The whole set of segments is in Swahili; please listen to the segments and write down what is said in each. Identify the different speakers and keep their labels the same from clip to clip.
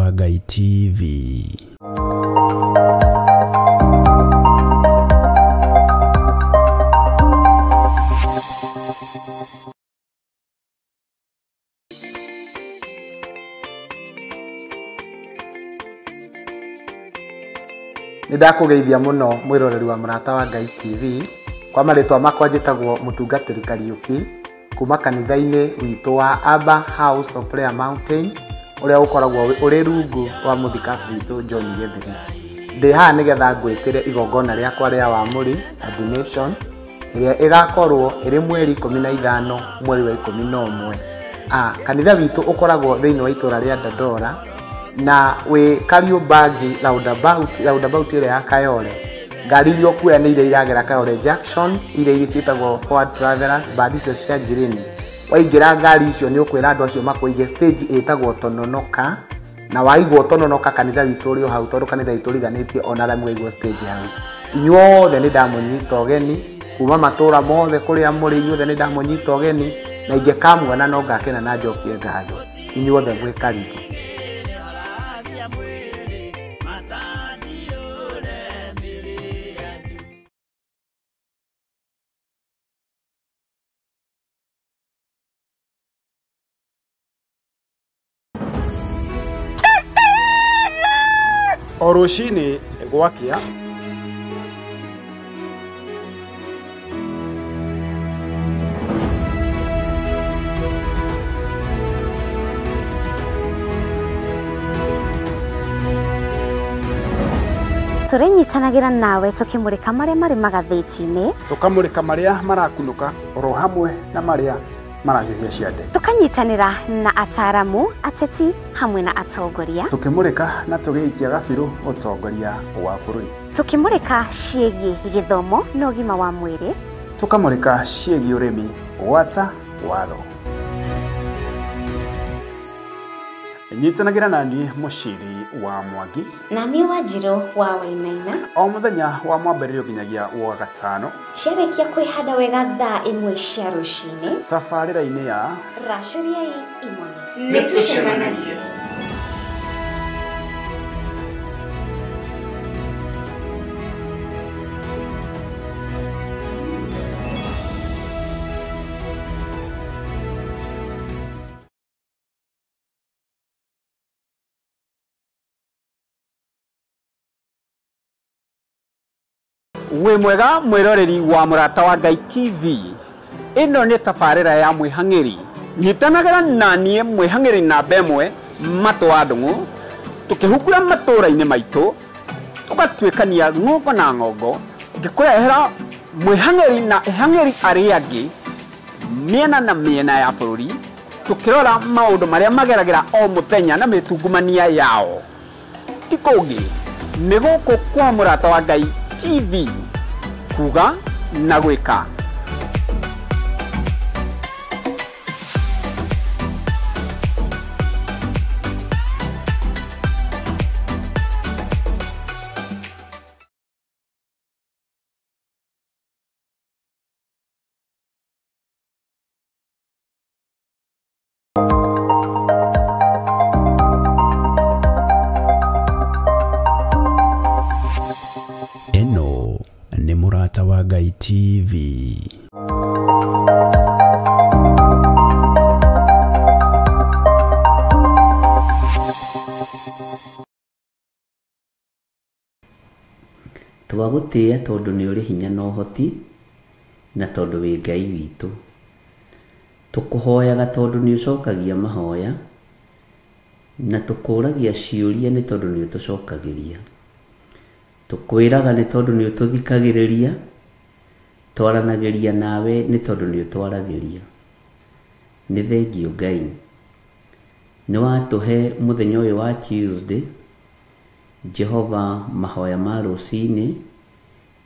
Speaker 1: wa Ngai TV.
Speaker 2: Nidakugeithia muno mwiroreri wa Murata wa Ngai TV. Kwa maritwa makwa njitagwo Mutungatiri Kariuki kuma kanitha-ini witu wa Abba House of Prayer Mountain uria ukoragwo uri rungu wa muthikabu witu John Getheri. Ndi haha nigetha ngwitire igongona riakwa ria wamuri ordination iria igakorwo iri mweri 15 mweri wa 11. Kanitha witu ukoragwo thiini wa itura ria Dandora na we Kariubangi roundabout ile ya Kayole. Ngari iria kuya ni iria iragera Kayole Junction, iria ciitagwo forward travelers, badi cio cia Girini. Waingira ngari icio ni ukwira andu acio makuige stage itagwo Tononoka, na waigwo Tononoka kanitha witu uri hau tondu kanitha witu riganitie ona ramwe igwo stage hau. Inyuothe ni ndamunyita ogeni kuma matura mothe kuria muri, inyuothe ni ndamunyita ogeni na ingikamwona no ngakena na njokie ngatho. Inyuothe mwe karibu.
Speaker 3: Oroshini gwakia
Speaker 4: turenyitanagira nawe tukimurika maria mari magatheti-ini,
Speaker 3: tukamurika maria marakunuka oro hamwe na maria maragithia ciande,
Speaker 4: tukanyitanira na ataramu, ateti hamwe na atongoria,
Speaker 3: tukimurika na tugiikia gabiru utongoria wa bururi,
Speaker 4: tukimurika ciegi githomo na ugima wa mwiri,
Speaker 3: tukamurika ciegi urimi wata watho. Nyitanagira nani muciri wa Mwangi
Speaker 4: na ni Wanjiru wa Wainaina
Speaker 3: o muthenya wa mwambĩrĩrio nginyagia wa gatano,
Speaker 4: ciarĩkia kwĩhanda wega thaa 1 cia rũcinĩ
Speaker 3: tabarĩra-inĩ ya
Speaker 4: Racũriai Imoni.
Speaker 5: Nĩtũcemanagia.
Speaker 3: we mwega mwiroreri wa Murata wa Ngai TV. Ino ni tabarĩra ya mwihang'ĩri. Nyitanagira nanie mwihang'ĩri namba ĩmwe Matu wa Ndung'u, tukihukura matura-inĩ maitũ, tugatuĩkania ng'ongo na ng'ongo, ngĩkũrehera mwihang'ĩri na ihang'ĩri arĩa angĩ miena na miena ya bũrũri, tukirora maũndũ marĩa mageragĩra o mũthenya na mĩtungumania yao. Ti kũngĩ nĩ gũkũ kwa Murata wa Ngai TV, kuga na gwĩka.
Speaker 1: Eno ni Murata wa Ngai TV.
Speaker 6: Twagutia tondu ni uri hinya na uhoti na tondu wi Ngai witu. Tukuhoyaga tondu ni ucokagia mahoya na tukuragia ciuria ni tondu ni utucokagiria. Tukwiraga ni tondu ni ututhikagiriria, twaranagiria nawe ni tondu ni utwaragiria. Ni thengio Ngai ni watuhe muthenya uyu wa Tuesday, Jehova, mahoya ma rucini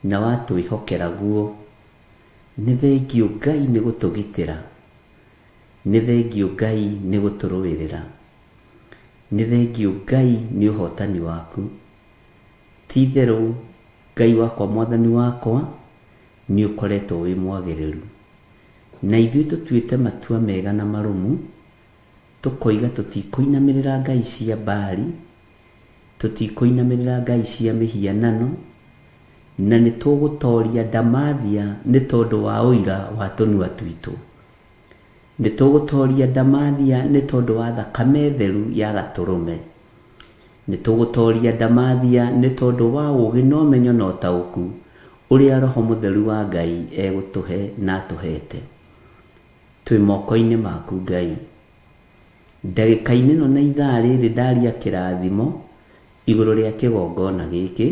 Speaker 6: na watwihokera guo. Ni thengio Ngai ni gutugitira, ni thengio Ngai ni guturuirira, ni thengio Ngai ni uhotani waku. Titherũ Ngai wakwa, mwathani wakwa, ni ukoretwo wi mwagĩrĩru, na ithuĩ tũtuĩte matua mega na marumu, tukoiga tutikuinamirira Ngai cia Baali tutikuinamirira ngai cia mihianano na nitugutoria ndamathia ni tondu wa uira wa tunua twitu nitugutoria ndamathia ni tondu wa thakame theru ya gaturume nitugutoria ndamathia ni tondu wa ugi no menyo no tauku uria roho mutheru wa ngai egutuhe na tuhete twi moko-ini maku ngai ndagika-ini no na ithaa riri ndaria kirathimo iguru ria kigongona giki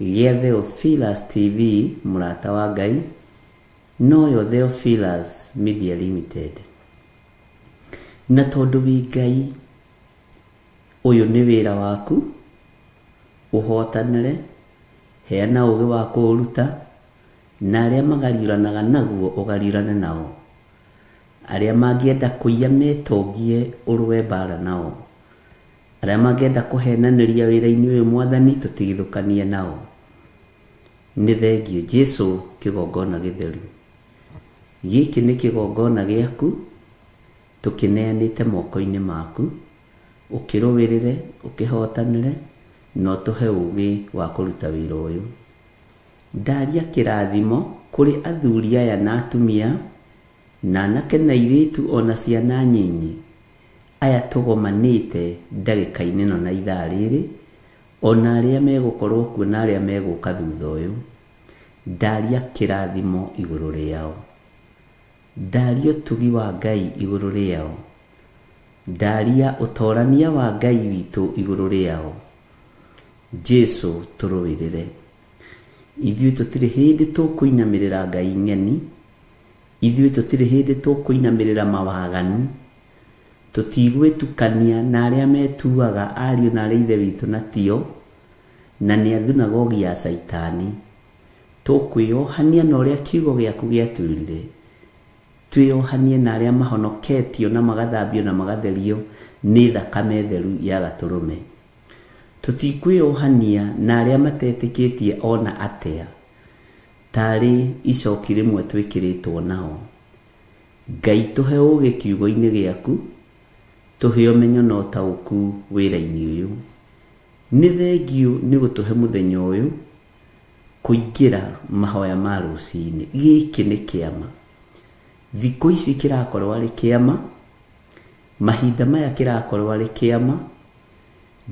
Speaker 6: gia Theophilus TV murata wa ngai noyo Theophilus Media Limited na tondu wi ngai uyu ni wira waku uhotanire heana ugi wa kuruta na aria magariuranaga naguo ugariurane nao aria mangienda kuiya metongie urwe bara nao aria mangienda kuhenaniria wira-ini uyu mwathani tutigithukanie nao ni thengio Jesu kigongona githeru giki ni kigongona giaku tukineanite moko-ini maku ukirowirire ukihotanire no tuhe ugi wa kuruta wira uyu ndaria kirathimo kuri athuri aya na atumia na anake na iritu ona ciana nyinyi aya tugomanite ndagika-ini no na ithaa riri ona aria megukorwo kuo na aria meguka thutha uyu ndaria kirathimo iguru riao ndaria utugi wa ngai iguru riao ndaria utorania wa ngai witu iguru riao Jesu turowirire ithuĩ tutire hindi tukuinamirira ngai ng'eni ithuĩ tutire hindi tukuinamirira mawaganu tutigwitukania na aria metuaga ariũ na arĩa ithe witũ na tio na nĩ athunagogi ya saitani tukwiyohania na ũrĩa kiugo gĩaku gĩatwĩrire twĩyohanie na arĩa mahonoketio na magathambio na magatherio nĩ thakame theru ya gaturume tutikwiyohania na arĩa matetĩkĩtie ona atea tarĩ icoki rĩmwe twĩkĩrĩtwo nao ngai tuhe ũgĩ kiugo-inĩ gĩaku tuhe ũmenyo na ũtaũku wĩra-inĩ ũyũ nĩ thengio nĩ gũtũhe mũthenya ũyũ kũingĩra mahoya ma rũcinĩ gĩkĩ nĩ kĩama thikũ ici kĩrakorwo arĩ kĩama mahinda maya kĩrakorwo arĩ kĩama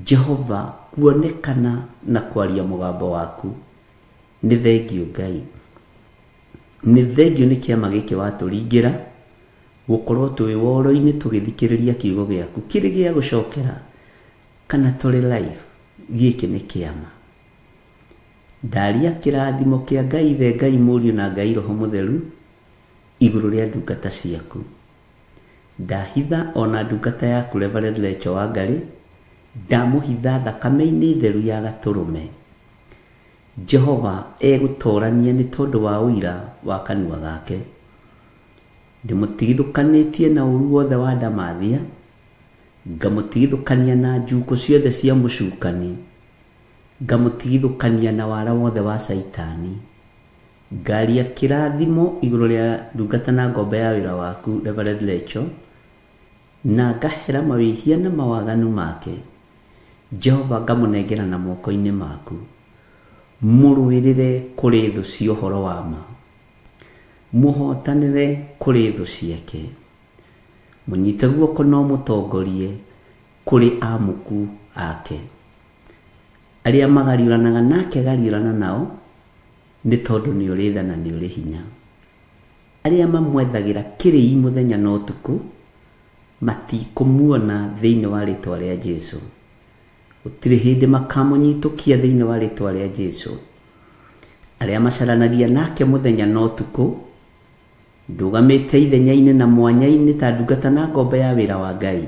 Speaker 6: Jehova kuonekana na kwaria mũgambo waku nĩ thengio ngai nĩ thengio nĩ kĩama gĩkĩ watũringĩra gukorwo twi woro-ini tugithikiriria kiugo giaku kiri gia gucokera kana turi live giki ni kiama ndaria kirathimo kia ngai the ngai mũriũ na ngai roho mutheru iguru ria ndungata ciaku ndahitha ona ndungata yaku Reverend Lecho wa Ngari ndamuhitha thakame-ini theru ya gaturume Jehova egutorania ni tondu wa uira wa kanua gake ndimutigithukanitie na uru wothe wa ndamathia ngamutigithukania na njuko ciothe cia mucukani ngamutigithukania na wara wothe wa saitani ngaria kirathimo iguru ria ndungata na ngombe ya wira waku Reverend Lecho na ngahera mawihia na mawaganu make Jehova ngamunengera na moko-ini maku muruirire kuri thu cia uhoro wa ma muhotanire kuri thu ciake munyite guoko no mutongorie kuri amuku ake aria magariuranaga nake gariurana nao ni tondu ni uri tha na ni uri hinya aria mamwethagira kiri muthenya no tuku matikumuona thiini wa ritwa ria Jesu utire hindi makamunyitukia thiini wa ritwa ria Jesu aria macaranagia nake muthenya no tuku ndugamite ithenya-ini na mwanya-ini ta ndungata na ngombe ya wira wa ngai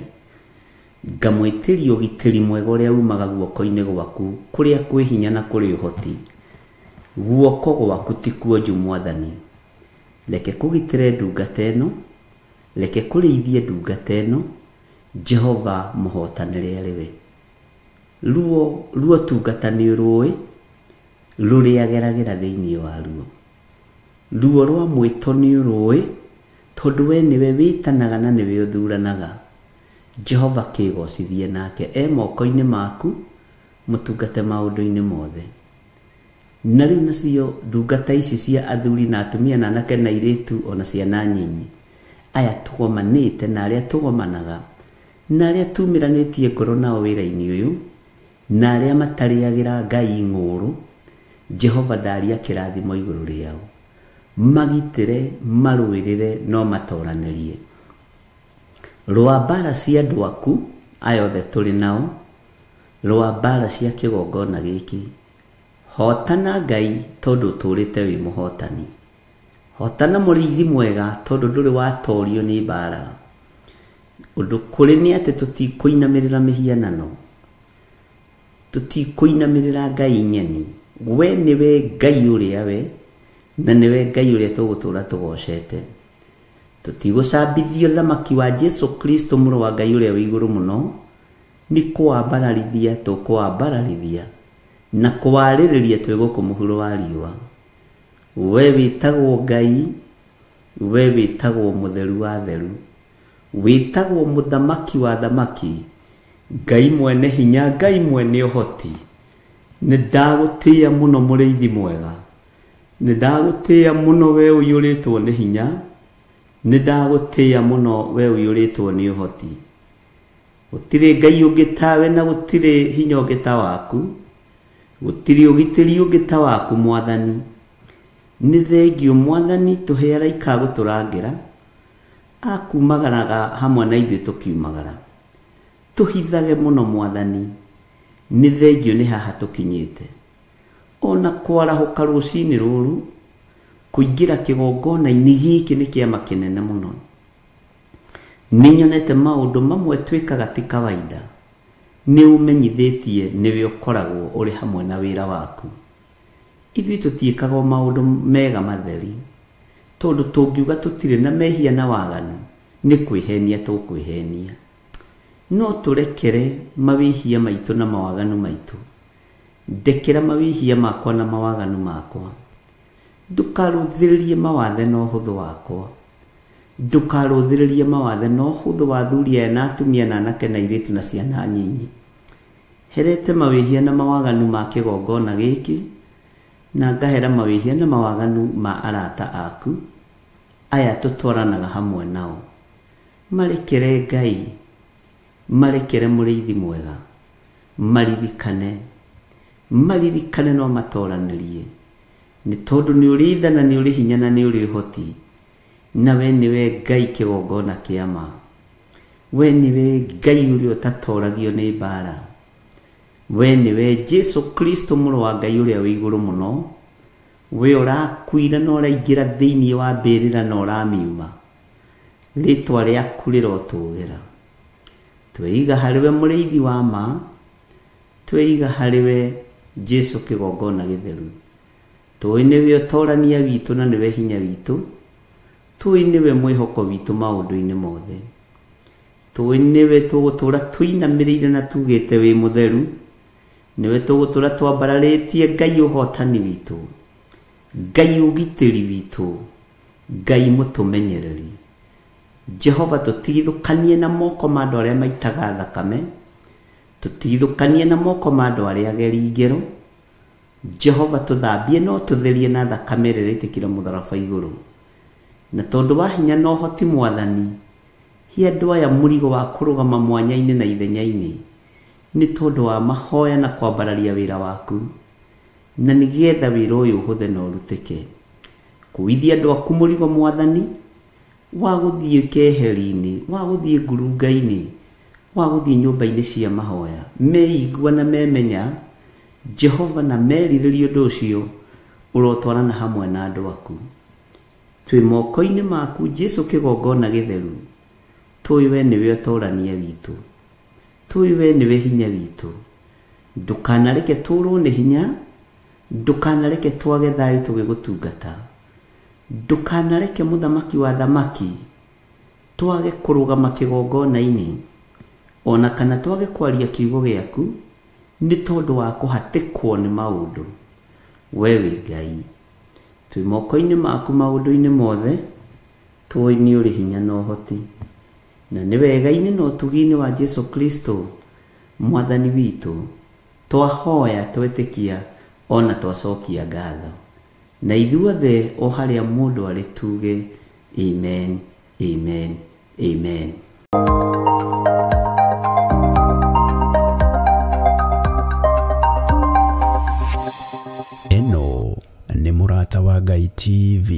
Speaker 6: ngamwitiria ugitiri mwega uria umaga guoko-ini gwaku kuria kwi hinya na kuri uhoti guoko gwaku ti kuonju mwathani reke kugitire ndungata ĩno reke kurĩithie ndungata ĩno Jehova muhotanire ariwe ruo tungata nĩ rũĩ rũrĩageragira thĩinĩ wa ruo rwa mwĩto nĩ rũĩ tondu we niwe wĩtanaga na niwe ũthuranaga Jehova kĩgocithie nake moko-ini maku mũtungate maũndũ-inĩ mothe. Na rĩu nacio ndungata ici cia athuri na atumia na anake na airĩtu ona ciana nyinyi, aya tũgomanĩte na arĩa tũgomanaga na arĩa tumĩranĩtie ngoro nao wĩra-inĩ ũyũ na arĩa matarĩagĩra Ngai ng'ũrũ, Jehova ndaria kĩrathimo igũrũ rĩao, magitĩre, marũĩrĩre, no matoranĩrie. Rwa mbara cia andũ aku aya othe tũrĩ nao, rwa mbara cia kĩgongona gĩkĩ, hotana Ngai tondũ ũtũrĩte wĩ mũhotani. Hotana mũrĩithi mwega tondũ ndũrĩ watorio nĩ mbara. Ũndũ kũrĩ nĩ atĩ tũtikũinamĩrĩra mĩhianano, tũtikũinamĩrĩra Ngai nyeni. We nĩwe Ngai ũrĩa we, na nĩwe Ngai ũrĩa tũgũtũra tũgocete. Tũtigũcambithia thamaki wa Jesu Kristo mũrũ wa Ngai ũrĩa wĩ igũrũ mũno, nĩ kũwambararithia tũkũwambararithia na kũwarĩrĩria twĩ gũkũ mũhuro wa riũa. We wĩtagwo Ngai, we wĩtagwo mũtheru wa theru, wĩtagwo mũthamaki wa thamaki, Ngai mwene hinya, Ngai mwene ũhoti. Nĩndagũtĩĩa mũno mũrĩithi mwega, nĩndagũtĩĩa mũno we ũiyũrĩtwo nĩ hinya, nĩndagũtĩĩa mũno we ũiyũrĩtwo nĩ ũhoti. Gũtirĩ Ngai ũngĩ tawe na gũtirĩ hinya ũngĩ ta waku, gũtirĩ ũgitĩri ũngĩ ta waku Mwathani. Nĩ thengiũ Mwathani tũhe araika gũtũrangĩra, akumagaraga hamwe na ithuĩ tũkiumagara. Tũhithage mũno Mwathani, nĩ thengiũ nĩ haha tũkinyĩte. Ona kwarahũka rũcinĩ rũrũ, kũingĩra kĩgongona-inĩ gĩkĩ nĩ kĩama kĩnene mũno. Nĩnyonete maũndũ mamwe twĩkaga ti kawaida, nĩ ũmenyithĩtie nĩwe ũkoragwo ũrĩ hamwe na wĩra waku. Ithuĩ tũtiĩkaga maũndũ mega matheri, tondũ tũngiuga tũtirĩ na mehia na waganu, nĩ kwĩhenia tũkwĩhenia. No tũrekere mawĩhia maitũ na mawaganu maitũ. Ndekera mawĩhia makwa na mawaganu makwa. Ndũkarũthĩrĩrie mawathe na ũhũthũ wakwa. Ndũkarũthĩrĩrie mawathe na ũhũthũ wa athuri aya na atumia na anake na airĩtu na ciana nyinyi. Herete mawĩhia na mawaganu ma kĩgongona gĩkĩ, na ngahera mawĩhia na mawaganu ma arata aku, aya tũtwaranaga hamwe nao. Marekere Ngai, marekere mũrĩithi mwega, maririkane, maririkane no matoranĩrie. Nĩ tondũ nĩ ũrĩ itha na nĩ ũrĩ hinya na nĩ ũrĩ ũhoti, na we nĩwe Ngai kĩgongona kĩa ma. We nĩwe Ngai ũrĩa ũtatoragio nĩ mbara. We nĩwe Jesu Kristo mũrũ wa Ngai ũrĩa wĩ igũrũ mũno, we ũrakuire na ũraingĩra thĩinĩ wa mbĩrĩra na ũramiuma. Rĩtwa rĩaku rĩrotũgĩra. Tweiga harĩwe mũrĩithi wa ma, tweiga harĩwe Jesu kĩgongona gĩtheru. Tũĩ nĩwe ũtorania witũ na nĩwe hinya witũ, tũĩ nĩwe mwĩhoko witũ maũndũ-inĩ mothe. Tũĩ nĩwe tũgũtũra tũinamĩrĩire na tugĩte wĩ mũtheru, nĩwe tũgũtũra twambararĩtie Ngai ũhotani witũ, Ngai ũgitĩri witũ, Ngai mũtũmenyereri. Jehova tũtigithũkanie na moko ma andũ arĩa maitaga thakame, tũtigithũkanie na moko ma andũ arĩa ageri ngero. Jehova tũthambie no tũtherie na thakame ĩrĩa ĩitĩkire mũtharaba igũrũ. Na tondũ wa hinya na ũhoti Mwathani, hi andũ aya mũrigo wa kũrũgama mwanya-inĩ na ithenya-inĩ, nĩ tondũ wa mahoya na kwambararia wĩra waku, na nĩgetha wĩra ũyũ ũhũthe na ũrutĩke. Kũithia andũ aku mũrigo Mwathani, wa gũthiĩ keheri-inĩ, wa gũthiĩ ngurunga-inĩ, wa gũthiĩ nyũmba-inĩ cia mahoya, meigua na memenya Jehova na merirĩrie ũndũ ũcio ũrotwarana hamwe na andũ aku. Twĩ moko-inĩ maku Jesu kĩgongona gĩtheru, tũĩ we nĩwe ũtorania witũ, tũĩ we nĩwe hinya witũ. Ndũkanareke tũrwo nĩ hinya, ndũkanareke twage thayũ tũgĩgũtungata, ndũkanareke mũthamaki wa thamaki twage kũrũgama kĩgongona-inĩ, ona kana twage kwaria kiugo gĩaku nĩ tondũ wa kũhatĩkwo nĩ maũndũ. We wĩ Ngai, twĩ moko-inĩ maku maũndũ-inĩ mothe, tũĩ nĩ ũrĩ hinya na ũhoti, na nĩ wega-inĩ na ũtugi-inĩ wa Jesu Kristo Mwathani witũ twahoya twetikia ona twacokia ngatho na ithuothe o haria mundu ari tuge amen amen amen.
Speaker 1: Eno nĩ Mũrata wa Ngai TV.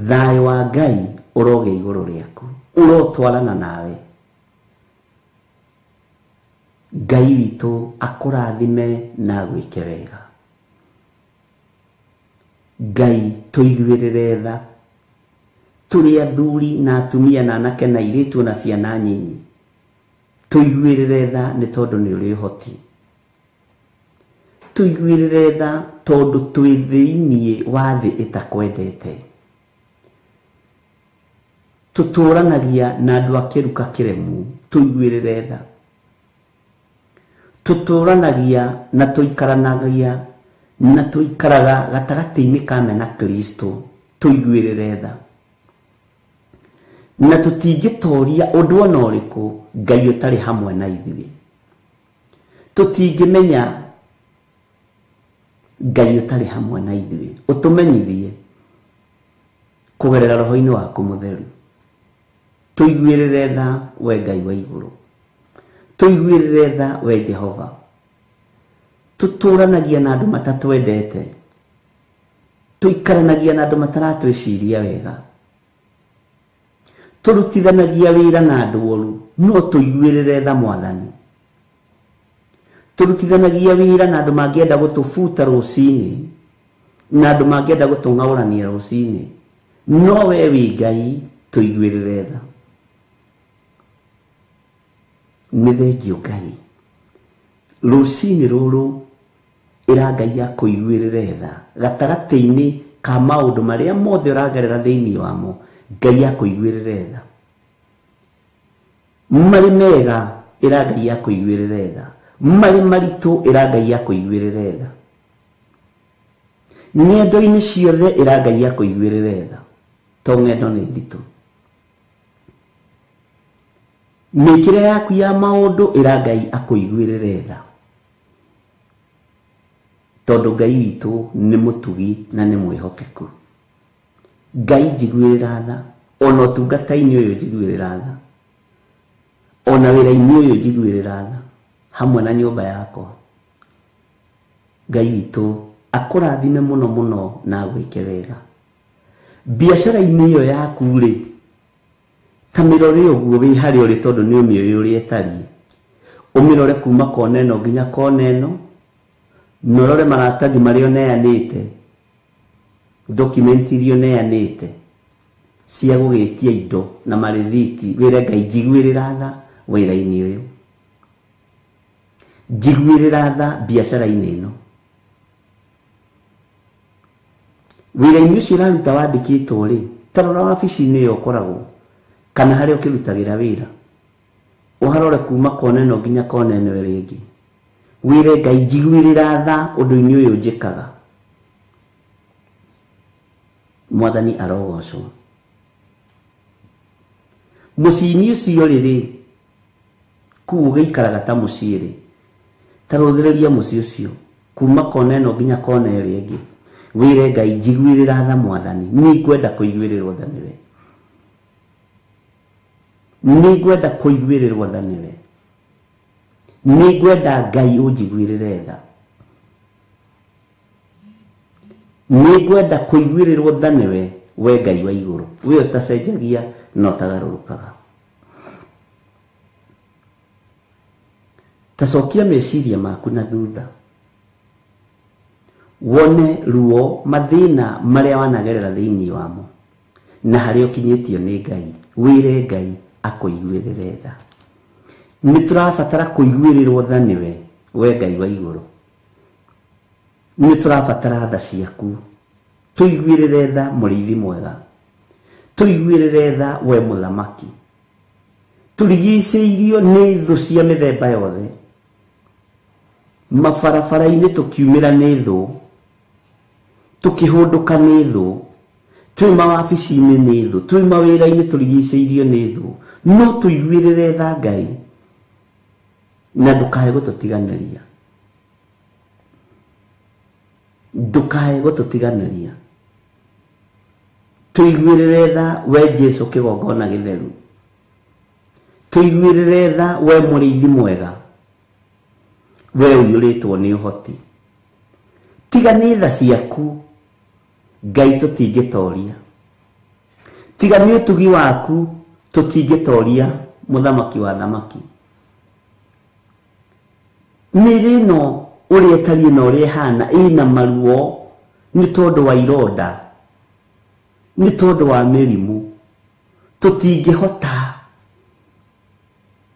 Speaker 6: Thayũ wa Ngai ũroge igũrũ rĩaku, ũrotwarana nawe. Ngai witũ akũrathime na gwĩke wega. Ngai tũiguĩrĩre tha, tũrĩ athuri na atumia na anake na airĩtu na ciana nyinyi, tũiguĩrĩre tha nĩ tondũ nĩ ũrĩ ũhoti. Tũiguĩrĩre tha tondũ twĩ thĩinĩ wa thĩ ĩtakwendete. Tutũranagia na andũ a kĩruka kĩremu, tũiguĩrĩre tha. Tutũranagia na tũikaranagia na tũikaraga gatagatĩ-inĩ ka me na Kristo, tũiguĩrĩre tha. Na tũtingĩtoria ũndũ ona ũrĩkũ Ngai ũtarĩ hamwe na ithuĩ. Tũtingĩmenya Ngai ũtarĩ hamwe na ithuĩ. Ũtũmenyithie kũgerera Roho-inĩ waku Mũtheru. Tũiguĩrĩre tha we Ngai wa igũrũ. Tũiguĩrĩre tha we Jehova. Tutũranagia na andũ matatwendete. Tũikaranagia na andũ mataratwĩciria wega. Tũrutithanagia wĩra na andũ oru, no tũiguĩrĩre tha Mwathani. Tũrutithanagia wĩra na andũ mangĩenda gũtũbuta rũcinĩ, na andũ mangĩenda gũtũng'aũrania rũcinĩ, no we wĩ Ngai tũiguĩrĩre tha. Nĩ thengio Ngai. Rũcinĩ rũrũ ĩra Ngai akũiguĩrĩre tha gatagatĩ-inĩ ka maũndũ marĩa mothe ũragerera thĩinĩ wamo. Ngai akũiguĩrĩre tha. Marĩ mega ĩra Ngai akũiguĩrĩre tha. Marĩ maritũ ĩra Ngai akũiguĩrĩre tha. Ng'endo-inĩ ciothe ĩra Ngai akũiguĩrĩre tha. To ng'endo nĩ nditũ. Mĩkĩre yaku ya maũndũ ĩra Ngai akũiguĩrĩre tha. Tondũ Ngai witũ nĩ mũtugi na nĩ mwĩhokeku. Ngai njiguĩrĩra tha, ona ũtungata-inĩ ũyũ njiguĩrĩra tha, ona wĩra-inĩ ũyũ njiguĩrĩra tha, hamwe na nyũmba yakwa. Ngai witũ akũrathime mũno mũno na gwĩke wega. Biacara-inĩ ĩyo yaku rĩ, ta mĩrore ũguo wĩ harĩa ũrĩ tondũ nĩ ũmĩũĩ ũrĩa ĩtariĩ. Ũmĩrore kuma kona ĩno nginya kona ĩno, na ũrore maratathi marĩa ũneanĩte, document iria ũneanĩte cia gũgĩtia indo na marĩthiti. Wĩre Ngai njiguĩrĩra tha wĩra-inĩ ũyũ. Njiguĩrĩra tha biacara-inĩ ĩno. Wĩra-inĩ ũcio ũraruta wandĩkĩtwo rĩ, ta rora wabici-inĩ ĩyo ũkoragwo, kana harĩa ũkĩrutagĩra wĩra, ũharore kuma kona ĩno nginya kona ĩno ĩrĩa ĩngĩ. Wĩre Ngai njiguĩrĩra tha ũndũ-inĩ ũyũ njĩkaga. Mwathani arogocwo. Mũciĩ-inĩ ũcio rĩrĩ, kũu ũgĩikaraga ta mũciĩ rĩ, ta rũthĩrĩria mũciĩ ũcio kuma kona ĩno nginya kona ĩrĩa ĩngĩ. Wĩre Ngai njiguĩrĩra tha Mwathani. Nĩ ngwenda kũiguĩrĩrwo tha nĩwe. Nĩ ngwenda kũiguĩrĩrwo tha nĩwe. Nĩ ngwenda Ngai ũnjiguĩrĩre tha. Nĩ ngwenda kũiguĩrĩrwo tha nĩwe we Ngai wa igũrũ. We ũtacenjagia na ũtagarũrũkaga. Ta cokia meciria maku na thutha. Wone ruo mathĩna marĩa wanagerera thĩinĩ wamo, na harĩa ũkinyĩtio nĩ Ngai. Wĩre Ngai akũiguĩrĩre tha. Nĩ tũrabatara kũiguĩrĩrwo tha nĩwe we Ngai wa igũrũ. Nĩ tũrabatara tha ciaku. Tũiguĩrĩre tha mũrĩithi mwega. Tũiguĩrĩre tha we mũthamaki. Tũrigicĩirio nĩ thũ cia mĩthemba yothe. Mabarabara-inĩ tũkiumĩra nĩ thũ. tukihunduka nĩ thũ, twĩ mawabici-inĩ nĩ thũ, twĩ mawĩra-inĩ tũrigicĩirio nĩ thũ, no tũiguĩrĩre tha Ngai na ndũkae gũtũtiganĩria, ndũkae gũtũtiganĩria. Tũiguĩrĩre tha we Jesu kĩgongona gĩtheru, tũiguĩrĩre tha we mũrĩithi mwega, we ũiyũrĩtwo nĩ ũhoti. Tiga nĩ tha ciaku Ngai tũtingĩtoria, tiga nĩ ũtugi waku tũtingĩtoria mũthamaki wa thamaki. Mĩĩrĩ ĩno ũrĩa ĩtariĩ na ũrĩa ĩhana ĩna maruo nĩ tondũ wa ironda, nĩ tondũ wa mĩrimũ, tũtingĩhota,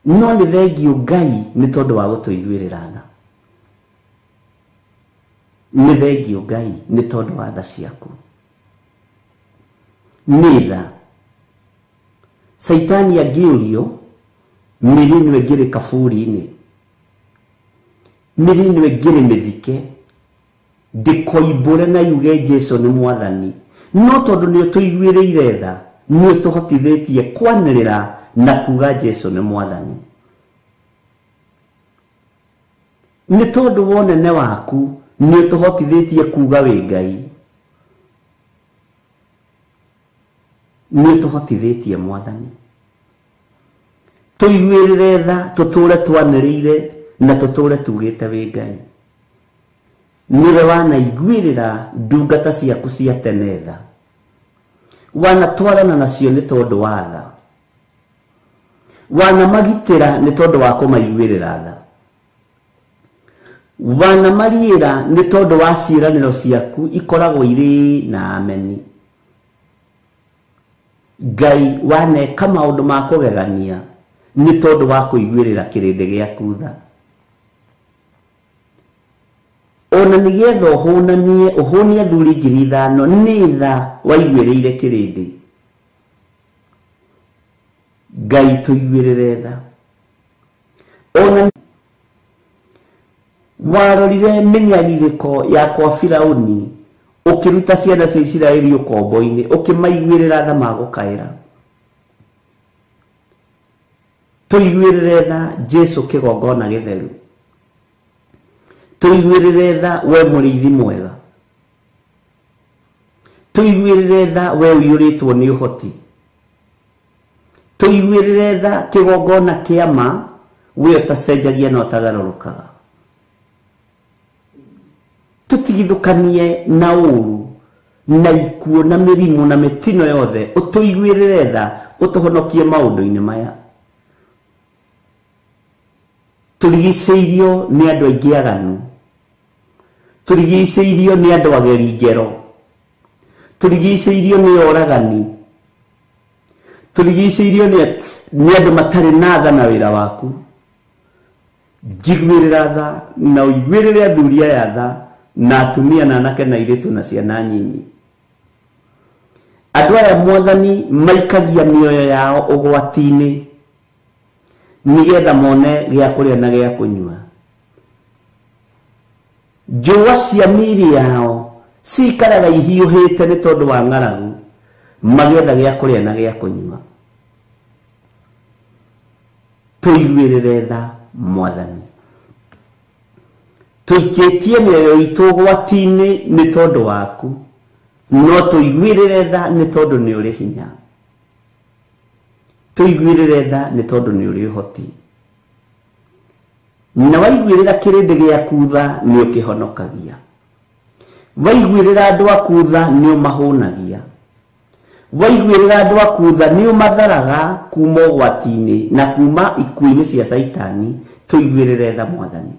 Speaker 6: no nĩ thengiũ Ngai nĩ tondũ wa gũtũiguĩrĩra tha, nĩ thengiũ Ngai nĩ tondũ wa tha ciaku. Nĩ tha Saitani angĩũrio, mĩri ĩno ĩngĩrĩ kaburi-inĩ, mĩri ĩno ĩngĩrĩ mĩthike, ndĩkoimbũre na yuge Jesu nĩ Mwathani, no tondũ nĩ ũtũiguĩrĩire tha, nĩ ũtũhotithĩtie kwanĩrĩra na kuga Jesu nĩ Mwathani. Nĩ tondũ wa ũnene waku nĩ ũtũhotithĩtie kuga wĩ Ngai, nĩ ũtũhotithĩtie Mwathani. Tũiguĩrĩre tha, tũtũre twanĩrĩire na tũtũre tugĩte wĩ Ngai. Nĩwe wanaiguĩrĩra ndungata ciaku cia tene tha, wanatwarana nacio nĩ tondũ wa tha, wanamagitĩra nĩ tondũ wa kũmaiguĩrĩra tha, wanamariĩra nĩ tondũ wa ciĩranĩro ciaku ikoragwo irĩ na ameni. Ngai waneka maũndũ ma kũgegania nĩ tondũ wa kũiguĩrĩra kĩrĩndĩ gĩaku tha. Ona nĩgetha ũhũnie athuri 5,000 nĩ tha waiguĩrĩire kĩrĩndĩ. Ngai tũiguĩrĩre tha. Ona warorire mĩnyarirĩko yakwa Firaũni ũkĩruta ciana cia Isiraeli ũkombo-inĩ, ũkĩmaiguĩrĩra tha magũkaĩra. Tũiguĩrĩre tha Jesu kĩgongona gĩtheru, tũiguĩrĩre tha we mũrĩithi mwega, tũiguĩrĩre tha we ũiyũrĩtwo nĩ ũhoti, tũiguĩrĩre tha kĩgongona kĩa ma we ũtacenjagia na ũtagarũrũkaga. Tũtigithũkanie na ũru na ikuũ na mĩrimũ na mĩtino yothe, ũtũiguĩrĩre tha ũtũhonokie maũndũ-inĩ maya. Tũrigicĩirio nĩ andũ aingĩ aganu, tũrigicĩirio nĩ andũ ageri ngero, tũrigicĩirio nĩ oragani, tũrigicĩirio nĩ andũ matarĩ na tha na wĩra waku. Njiguĩrĩra tha na ũiguĩrĩre athuri aya tha na atumia na anake na airĩtu na ciana nyinyi. Andũ aya Mwathani maikagia mĩoyo yao ũgwati-inĩ nĩgetha mone gĩa kũrĩa na gĩa kũnyua. Njũa cia mĩĩrĩ yao cikaraga ihiũhĩte nĩ tondũ wa ng'aragu, magetha gĩa kũrĩa na gĩa kũnyua. Tũiguĩrĩre tha Mwathani. Tũikĩtie mĩoyo itũ ũgwati-inĩ nĩ tondũ waku, no tũiguĩrĩre tha nĩ tondũ nĩ ũrĩ hinya, tũiguĩrĩre tha nĩ tondũ nĩ ũrĩ ũhoti. Na waiguĩrĩra kĩrĩndĩ gĩaku tha nĩ ũkĩhonokagia, waiguĩrĩra andũ aku tha nĩ ũmahũnagia, waiguĩrĩra andũ aku tha nĩ ũmatharaga kuma ũgwati-inĩ na kuma ikuũ-inĩ cia Saitani. Tũiguĩrĩre tha Mwathani,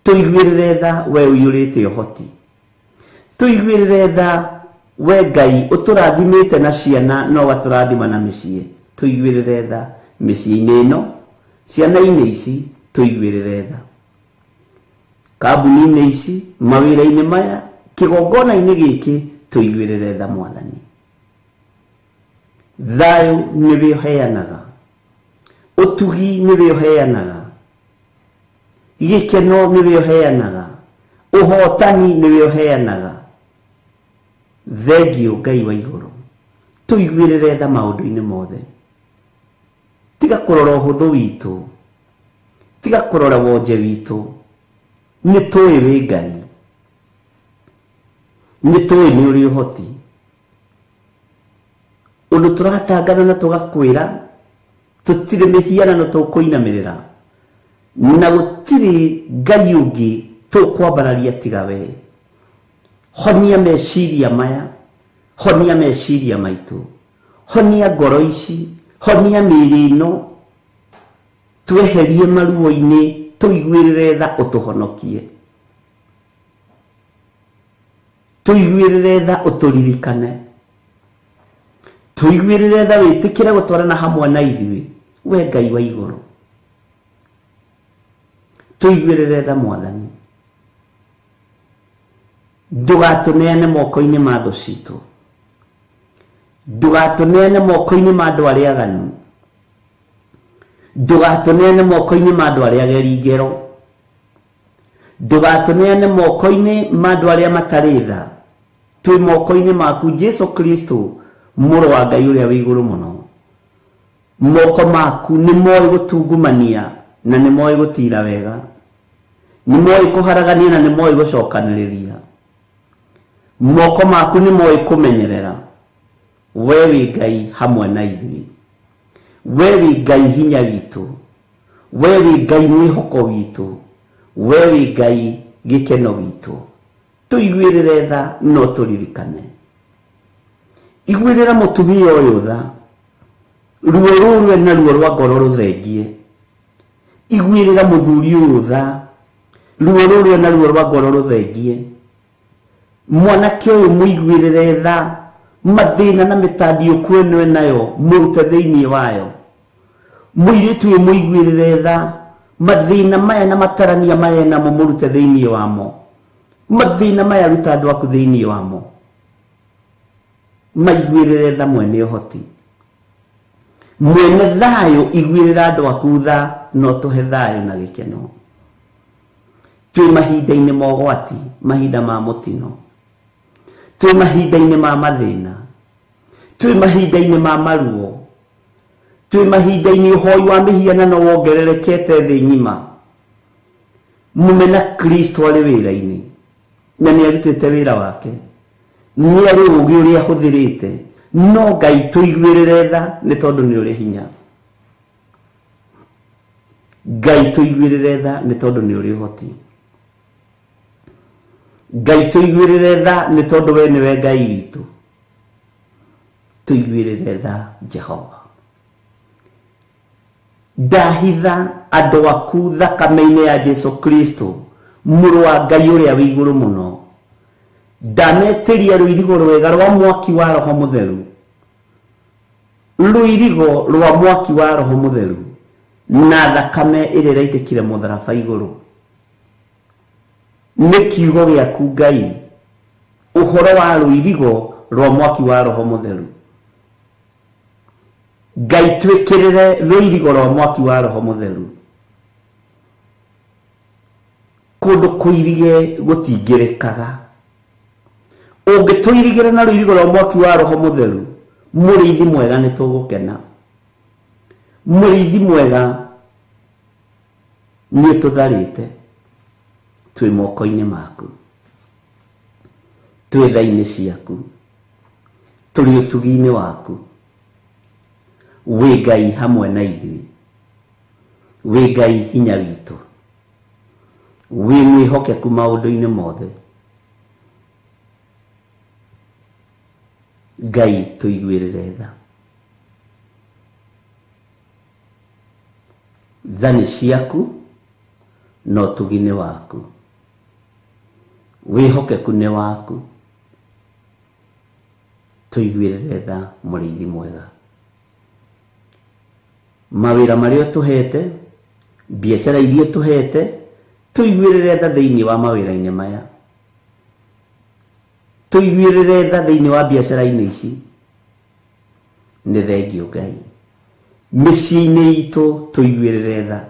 Speaker 6: tũiguĩrĩre tha we ũiyũrĩte ũhoti, tũiguĩrĩre tha we Ngai ũtũrathimĩte na ciana no gatũrathima na mĩciĩ. Tũiguĩrĩre tha mĩciĩ-inĩ ĩno, ciana-inĩ ici tũiguĩrĩre tha, kambuni-inĩ ici, mawĩra-inĩ maya, kĩgongona-inĩ gĩkĩ tũiguĩrĩre tha Mwathani. Thayũ nĩwe ũheanaga, ũtugi nĩwe ũheanaga, gĩkeno nĩwe ũheanaga, uhotani niwe uheanaga. Thengio Ngai wa iguru, tuiguirire tha maundu-ini mothe, tiga kurora uhuthu witu, tiga kurora wonje witu, ni tui wi Ngai, ni tui ni uri uhoti. Undu turatangatha na tugakwira tutire mihianano tukuinamirira, na gutiri Ngai ungi tukwambararia tiga we. Honia meciria maya, honia meciria maitu, honia ngoro ici, honia mĩĩrĩ ĩno, tweherie maruo-inĩ, tuiguĩrĩre tha ũtũhonokie, tuiguĩrĩre tha ũtũririkane, tuiguĩrĩre tha wĩtĩkĩre gũtwarana hamwe na ithuĩ, we Ngai wa igũrũ, tuiguĩrĩre tha Mwathani. Ndugatuneane moko-inĩ ma thũ citũ, ndugatuneane moko-inĩ ma andũ arĩa aganu, ndugatuneane moko-inĩ ma andũ arĩa ageri ngero, ndugatuneane moko-inĩ ma andũ arĩa matarĩ tha. Twĩ moko-inĩ maku Jesu Kristo, mũrũ wa Ngai ũrĩa wĩ igũrũ mũno. Moko maku nĩ moĩ gũtungumania na nĩ moĩ gũtira wega, nĩ moĩ kũharagania na nĩ moĩ gũcokanĩrĩria. Moko maku nĩ moĩ kũmenyerera. We wĩ Ngai hamwe na ithuĩ, we wĩ Ngai hinya witũ, we wĩ Ngai mwĩhoko witũ, we wĩ Ngai gĩkeno gitũ. Tuiguĩrĩre tha no tũririkane. Iguĩrĩra mũtumia ũyũ tha, ruo rũrwe na ruo rwa ngoro rũthengie. Iguĩrĩra mũthuri ũyũ tha, ruo rũrwe na ruo rwa ngoro rũthengie. Mwanake ũyũ mũiguĩrĩre tha, mathĩna na mĩtandĩũku ĩno enayo mũrute thĩinĩ wayo. Mũirĩtu ũyũ mũiguĩrĩre tha, mathĩna maya na matarania maya namo mũrute thĩinĩ wamo. Mathĩna maya ruta andũ aku thĩinĩ wamo. Maiguĩrĩre tha mwene ũhoti, mwene thayũ, iguĩrĩra andũ aku tha no tũhe thayũ na gĩkeno. Twĩ mahinda-inĩ ma ũgwati, mahinda ma mũtino, twĩ mahinda-inĩ ma mathĩna, twĩ mahinda-inĩ ma maruo, twĩ mahinda-inĩ ũhoi wa mĩhianano wongererekete thĩ ng'ima. Mũmena Kristo arĩ wĩra-inĩ na nĩ arutĩte wĩra wake, nĩ arĩ ũũgĩ ũrĩa ahũthĩrĩte. No Ngai tũiguĩrĩre tha nĩ tondũ nĩ ũrĩ hinya. Ngai tũiguĩrĩre tha nĩ tondũ nĩ ũrĩ ũhoti. Ngai tũiguĩrĩre tha nĩ tondũ we nĩwe Ngai witũ. Tũiguĩrĩre tha Jehova. Ndahitha andũ aku thakame-inĩ ya Jesu Kristo, mũrũ wa Ngai ũrĩa wĩ igũrũ mũno. Ndametĩria rũirigo rwega rwa mwaki wa Roho Mũtheru, rũirigo rwa mwaki wa Roho Mũtheru na thakame ĩrĩa ĩraitĩkire mũtharaba igũrũ. Nĩ kiugo gĩaku Ngai, ũhoro wa rũirigo rwa mwaki wa Roho Mũtheru. Ngai twĩkĩrĩre rũirigo rwa mwaki wa Roho Mũtheru. Kũndũ kũirige gũtingĩrĩkaga. Ũngĩtũirigĩra na rũirigo rwa mwaki wa Roho Mũtheru, mũrĩithi mwega nĩ tũgũkena. Mũrĩithi mwega nĩ tũtharĩte. Twĩ moko-inĩ maku, twĩ tha-inĩ ciaku, tũrĩ ũtugi-inĩ waku. Wĩ Ngai hamwe na ithuĩ, wĩ Ngai hinya witũ, wĩ mwĩhokeku maũndũ-inĩ mothe. Ngai tũiguĩrĩre tha. Tha nĩ ciaku no ũtugi nĩ waku, wĩhokeku nĩ waku. Tũiguĩrĩre tha mũrĩithi mwega. Mawĩra marĩa tũhete, biacara iria tũhete, tũiguĩrĩre tha thĩinĩ wa mawĩra-inĩ maya. Tũiguĩrĩre tha thĩinĩ wa biacara-inĩ ici. Nĩ thengio Ngai. Mĩciĩ-inĩ itũ tũiguĩrĩre tha.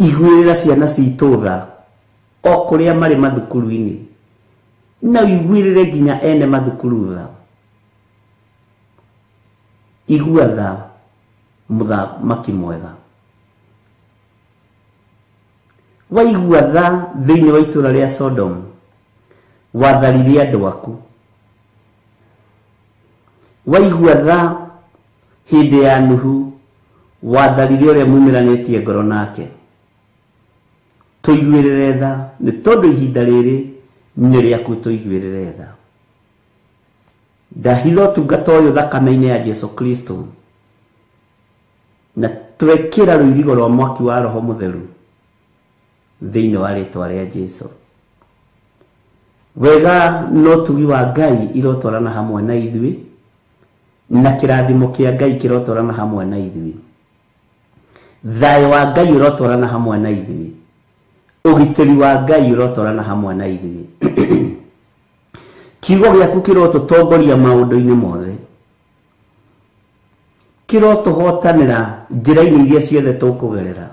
Speaker 6: igwirira ciana citũ tha o kũrĩa marĩ mathukuru-inĩ, na igwirire nginya ene mathukuru tha. Igua tha mũthamaki mwega. Waigua tha thĩinĩ wa itũra rĩa Sodom, watharire andũ aku. Waigua tha hĩndĩ ya Nuhu, watharire ũrĩa mumiranĩtie ngoro nake. Tũiguĩrĩre tha nĩ tondũ ihinda rĩrĩ nĩ rĩaku, tũiguĩrĩre tha. Ndahitha ũtungata ũyũ thakame-inĩ ya Jesu Kristo, na twekĩra rũirigo rwa mwaki wa Roho Mũtheru thĩinĩ wa rĩĩtwa rĩa Jesu. Wega no tugi wa Ngai irotwarana hamwe na ithuĩ, na kĩrathimo kĩa Ngai kĩrotwarana hamwe na ithuĩ. Thayũ wa Ngai ũrotwarana hamwe na ithuĩ. Ũgitĩri wa Ngai ũrotwarana hamwe na ithuĩ. Kiugo gĩaku kĩrotũtongoria maũndũ-inĩ mothe. Kĩrotũhotanĩra njĩra-inĩ iria ciothe tũkũgerera.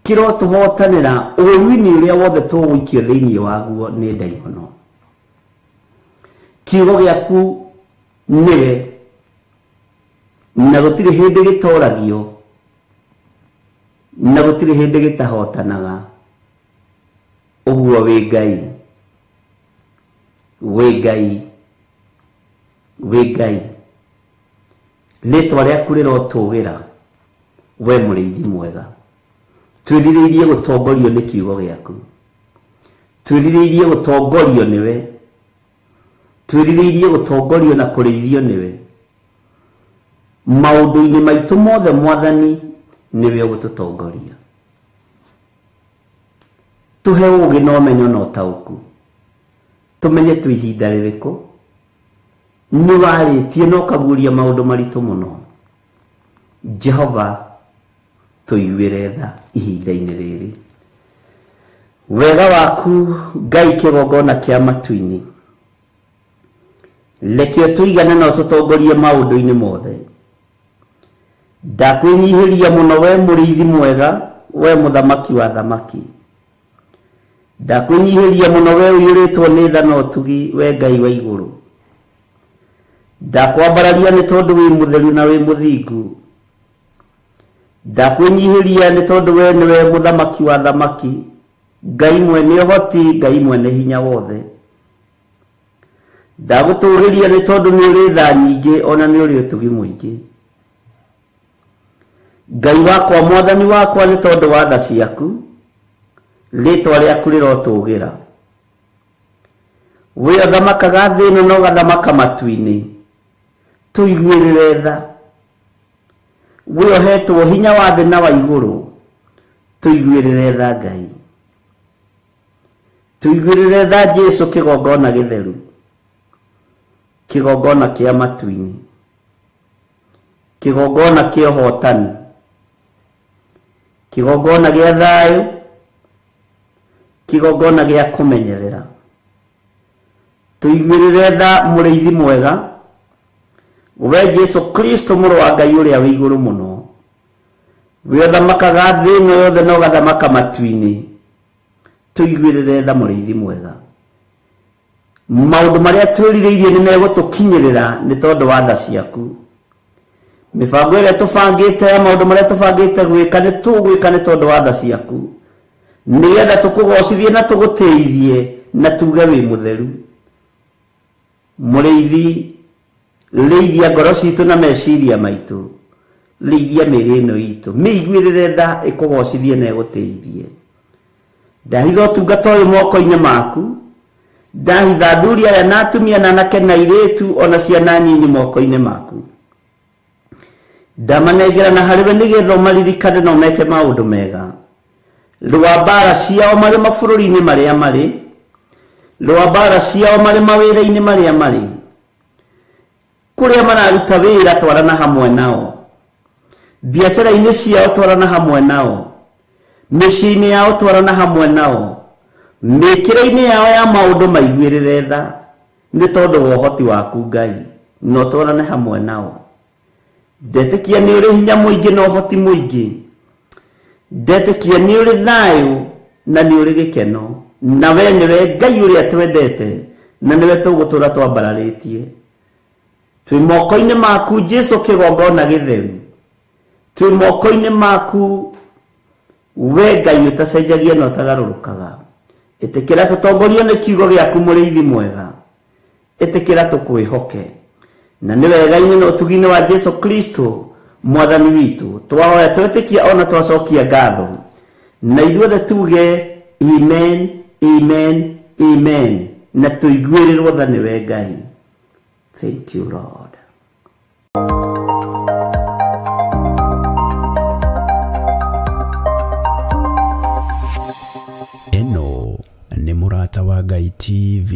Speaker 6: Kĩrotũhotanĩra ũũru-inĩ ũrĩa wothe tũgũikio thĩinĩ waguo nĩ ndaimono. Kiugo gĩaku nĩwe, na gũtirĩ hĩndĩ gĩtoragio, na gũtirĩ hĩndĩ gĩtahotanaga. Ũguo wĩ Ngai, wĩ Ngai, wĩ Ngai. Rĩĩtwa rĩaku rĩrotũgĩra, we mũrĩithi mwega. Twĩrirĩirie gũtongorio nĩ kiugo gĩaku. Twĩrirĩirie gũtongorio nĩwe. Twĩrirĩirie gũtongorio na kũrĩithio nĩwe. Maũndũ-inĩ maitũ mothe Mwathani nĩwe ũgũtũtongoria. Tũhe ũũgĩ na ũmenyo na ũtaũku. Tũmenye twĩ ihinda rĩrĩkũ. Nĩ warĩtie na ũkaguũria maũndũ maritũ mũno. Jehova, tũiguĩre tha ihinda-inĩ rĩrĩ. Wega waku Ngai kĩgongona kĩa matu-inĩ, reke ũtũigane na ũtũtongorie maũndũ-inĩ mothe. Ndakwĩnyihĩria mũno we mũrĩithi mwega, we mũthamaki wa thamaki. Ndakwĩnyihĩria mũno we ũiyũrĩtwo nĩ tha na ũtugi, we Ngai wa igũrũ. Ndakwambararia nĩ tondũ wĩ mũtheru na wĩ mũthingu. Ndakwĩnyihĩria nĩ tondũ we nĩwe mũthamaki wa thamaki, Ngai mwene ũhoti, Ngai mwene hinya wothe. Ndagũtũũgĩria nĩ tondũ nĩ ũrĩ tha nyingĩ, ona nĩ ũrĩ ũtugi mũingĩ. Ngai wakwa, Mwathani wakwa, nĩ tondũ wa tha ciaku, rĩĩtwa rĩaku rĩrotũũgĩra. We ũthamakaga thĩ ĩno na ũgathamaka matu-inĩ, tũiguĩrĩre tha. We ũhetwo hinya wa thĩ na wa igũrũ, tũiguĩrĩre tha Ngai. Tũiguĩrĩre tha Jesu kĩgongona gĩtheru, kĩgongona kĩa matu-inĩ, kĩgongona kĩa ũhotani, kĩgongona gĩa thayũ, kĩgongona gĩa kũmenyerera. Tũiguĩrĩre tha mũrĩithi mwega, we Jesu Kristo mũrũ wa Ngai ũrĩa wĩ igũrũ mũno. We ũthamakaga thĩ ĩno yothe na ũgathamaka matu-inĩ, tũiguĩrĩre tha mũrĩithi mwega. Maũndũ marĩa twĩrirĩirie nĩ megũtũkinyĩrĩra nĩ tondũ wa tha ciaku. Mĩbango ĩrĩa tũbangĩte ya maũndũ marĩa tũbangĩte gwĩka nĩ tũgwĩka nĩ tondũ wa tha ciaku, nĩgetha tũkũgocithie na tũgũtĩithie na tuge wĩ mũtheru. Mũrĩithi, rĩithia ngoro citũ na meciria maitũ, rĩithia mĩĩrĩ ĩno itũ, mĩiguĩrĩre tha ĩkũgocithie na ĩgũtĩithie. Ndahitha ũtungata ũyũ moko-inĩ maku. Ndahitha athuri aya na atumia na anake na airĩtu ona ciana nyinyi moko-inĩ maku. Ndamanengerana harĩwe nĩgetha ũmaririkane na ũmeke maũndũ mega. Rwa mbara ciao marĩ mabũrũri-inĩ marĩa marĩ, rwa mbara ciao marĩ mawĩra-inĩ marĩa marĩ, kũrĩa mararuta wĩra twarana hamwe nao, biacara-inĩ ciao twarana hamwe nao, mĩciĩ-inĩ yao twarana hamwe nao, mĩkĩre-inĩ yao ya maũndũ maiguĩrĩre tha nĩ tondũ wa ũhoti waku Ngai, no twarane hamwe nao. Ndetĩkia nĩ ũrĩ hinya mũingĩ na ũhoti mũingĩ. ndetĩkia nĩ ũrĩ thayũ na nĩ ũrĩ gĩkeno, na we nĩwe Ngai ũrĩa twendete na nĩwe tũgũtũra twambararĩtie. Twĩ moko-inĩ maku Jesũ kĩgongona gĩtheru, twĩ moko-inĩ maku we Ngai ũtacenjagia na ũtagarũrũkaga. Ĩtĩkĩra tũtongorio nĩ kiugo gĩaku mũrĩithi mwega, ĩtĩkĩra tũkwĩhoke, na nĩ wega-inĩ na ũtugi-inĩ wa Jesũ Kristo mwathani witũ twahoya twĩtĩkia ona twacokia ngatho, na ithuothe tuge amen, amen, amen, na tũiguĩrĩrwo tha nĩwe Ngai. Thank you, Lord.
Speaker 1: Eno nĩ Mũrata wa Ngai TV.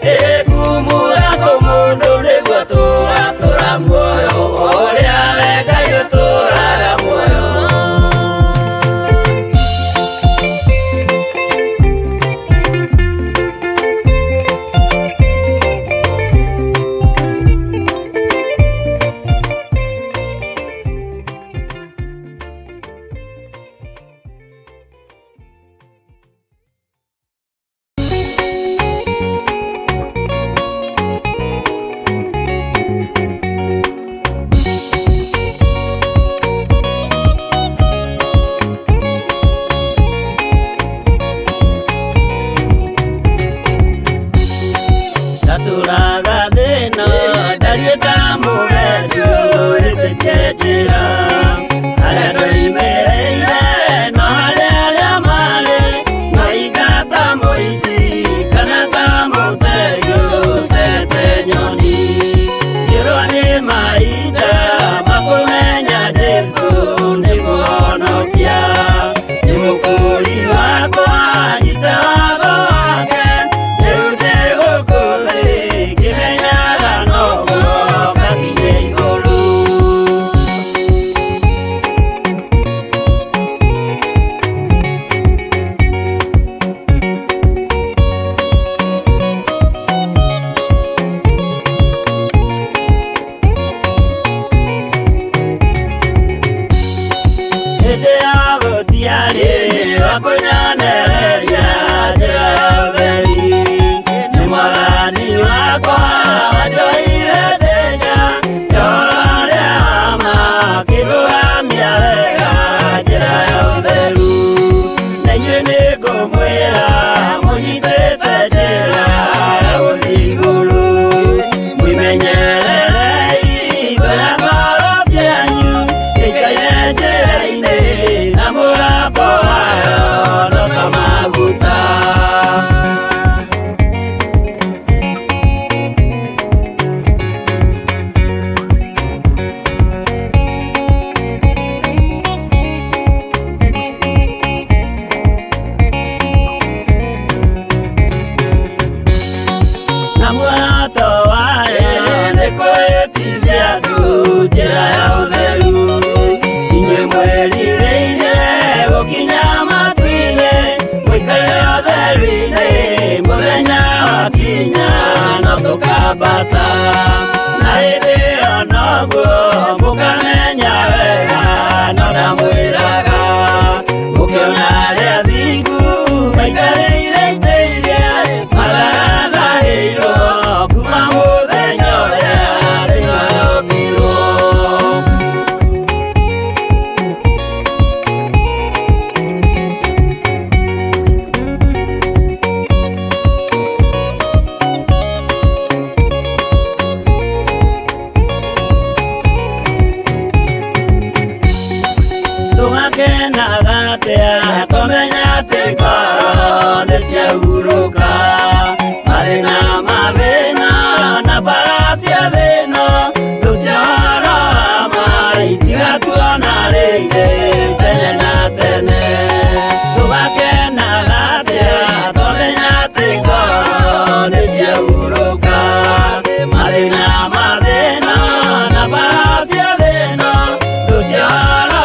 Speaker 5: Ekumu ya komondo ne gwato atora moyo, ole aweka kunyonereria njĩra ya ũtheri nĩ mwathani wakwa wanjohire ndĩnya yororĩa ma kĩrũgamia wega njĩra ya ũtheru na inyuĩ nĩ ngũmwĩra mũnyitĩte njĩra ya gũthiĩ igũrũ mwĩmenyererei wega ngoro cianyu ĩikaire njĩra-inĩ na mũgambo wayo no ta maguta na muoroto wayo nĩ kwĩtithia andũ njĩra ya ũtheru inyuĩ mwĩrirĩire gũkinya matu-inĩ mũikare ũtheru-inĩ mũthenya wakinya no tũkambata na hĩndĩ ĩyo noguo mũkamenya wega no ndamwĩraga mũkĩona arĩa thingu maikarĩire itĩ iria marathahĩirwo kuma mũthenya ũrĩa thĩ yombirwo tũgakenaga atĩa twamenya atĩ ngoro nĩ ciahurũka marĩ na mathĩna na mbara cia thĩno tũciahoro maitigatũona rĩngĩ tene na tene tũgakenaga atĩa twamenya atĩ ngoro nĩ ciahurũka marĩ na mathĩna na mbara cia thĩno tũciahoro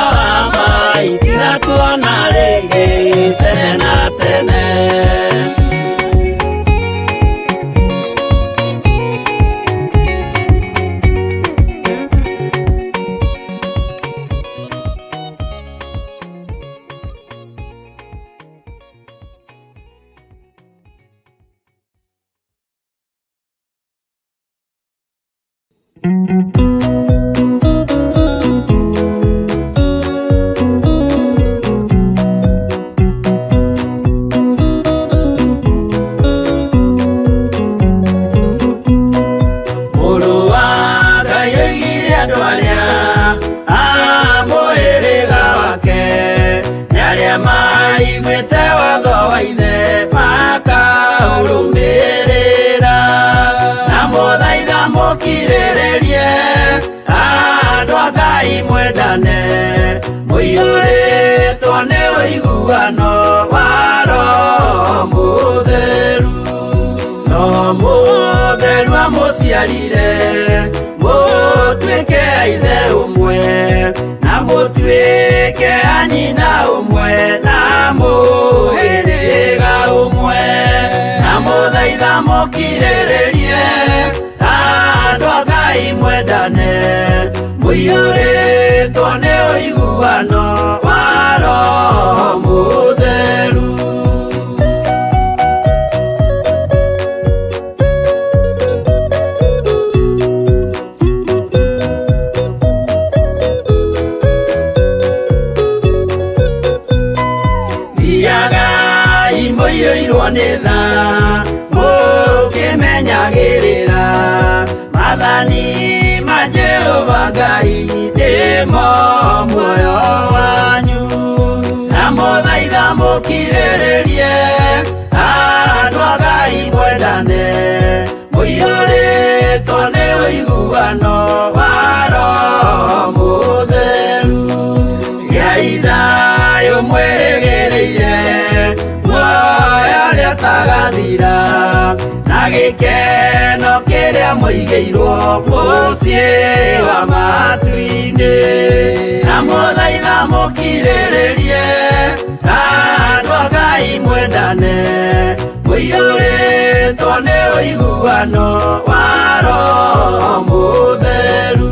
Speaker 5: maitigatũona rĩngĩ tene na tene mũrũ wa Ngai oigire andũ arĩa a mũhĩrĩga wake nĩ arĩa maiguĩte watho wa ithe makaũrũmĩrĩra na mũthaitha mũkirĩrĩrie andũ a Ngai mwendane mũiyũrĩtwo nĩ ũiguano wa Roho Mũtheru Roho Mũtheru amũciarire mũtuĩke a ithe ũmwe na mũtuĩke a nyina ũmwe na mũhĩrĩga ũmwe na mũthaitha mũkirĩrĩrie andũ a Ngai mwendane mũiyũrĩtwo nĩ ũiguano wa Roho Mũtheru thiagai mũiyũirwo nĩ tha mũkĩmenyagĩrĩra mathani ma Jehova Ngai ndĩmo muoyo wanyu na mũthaitha mũkirĩrĩrie andũ a Ngai mwendane mũiyũrĩtwo nĩ ũiguano wa Roho Mũtheru gĩai thayũ mwĩrĩgĩrĩire muoyo ũrĩa ũtagathira na gĩkeno kĩrĩa mũigĩirwo mũciĩ wa matu-inĩ na mũthaitha mũkirĩrĩrie andũ a Ngai mwendane mũiyũrĩtwo nĩ ũiguano wa Roho Mũtheru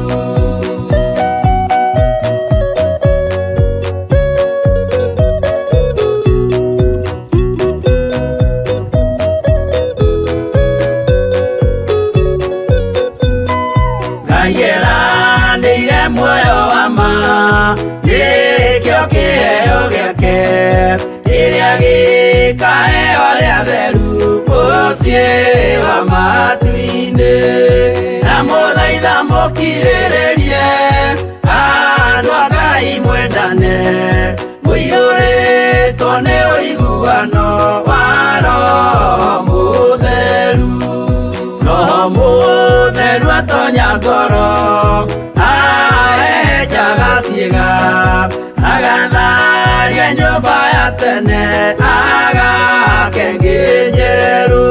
Speaker 5: muoyo wa ma gĩkĩo kĩheo gĩake kĩrĩa gĩkaheo arĩa atheru mũciĩ wa matu-inĩ na mũthaitha mũkirĩrĩrie andũ a Ngai mwendane mũiyũrĩtwo nĩ ũiguano wa Roho Mũtheru. Roho Mũtheru atonya ngoro ahejaga ciĩga agatharia nyũmba ya tene agake njerũ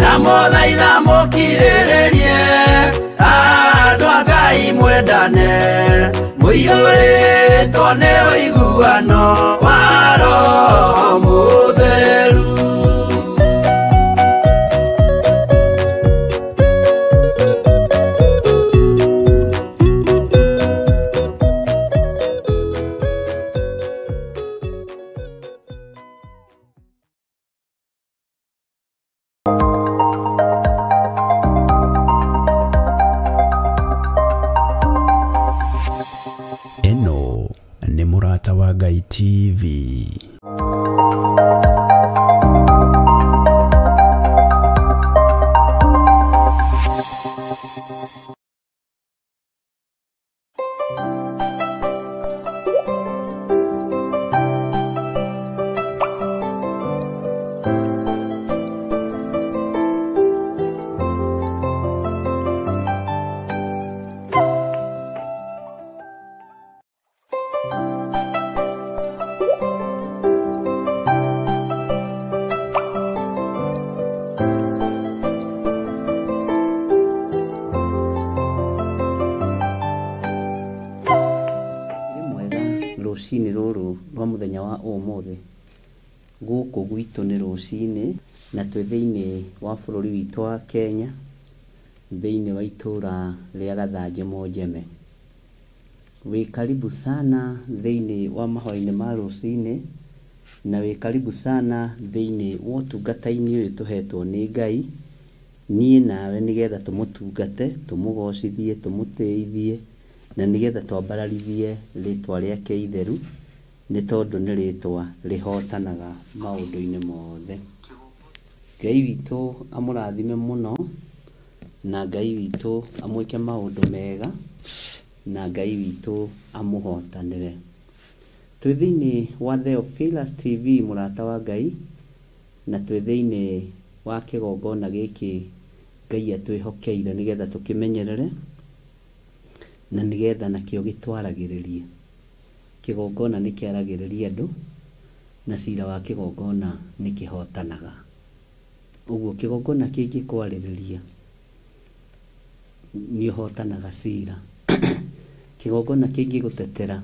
Speaker 5: na mũthaitha mũkirĩrĩrie andũ a Ngai mwendane mũiyũrĩtwo nĩ ũiguano wa Roho Mũtheru.
Speaker 1: Eno nĩ Mũrata wa Ngai TV.
Speaker 6: Rũcinĩ rũrũ rwa mũthenya wa ũmũthĩ gũkũ gwitũ nĩ rũcinĩ na twĩ thĩinĩ wa bũrũri witũ wa Kenya thĩinĩ wa itũra rĩa Gathanjĩ Monjeme. Wĩ karibu sana thĩinĩ wa mahoya-inĩ ma rũcinĩ na wĩ karibu sana thĩinĩ wa ũtungata-inĩ ũyũ tũhetwo nĩ Ngai niĩ nawe nĩgetha tũmũtungate tũmũgocithie tũmũtĩithie na nĩgetha twambararithie rĩtwa rĩake itheru nĩ tondũ nĩ rĩtwa rĩhotanaga maũndũ-inĩ mothe. Ngai witũ amũrathime mũno na Ngai witũ amwĩke maũndũ mega na Ngai witũ amũhotanĩre. Twĩ thĩinĩ wa Theophilus TV Mũrata wa Ngai na twĩ thĩinĩ wa kĩgongona gĩkĩ Ngai atwĩhokeire nĩgetha tũkĩmenyerere na nĩgetha nakĩo gĩtwaragĩrĩrie. Kĩgongona nĩ kĩaragĩrĩria andũ na cira wa kĩgongona nĩ kĩhotanaga. Ũguo kĩgongona kĩngĩkwarĩrĩria nĩ ũhotanaga cira. Kĩgongona kĩngĩgũtetera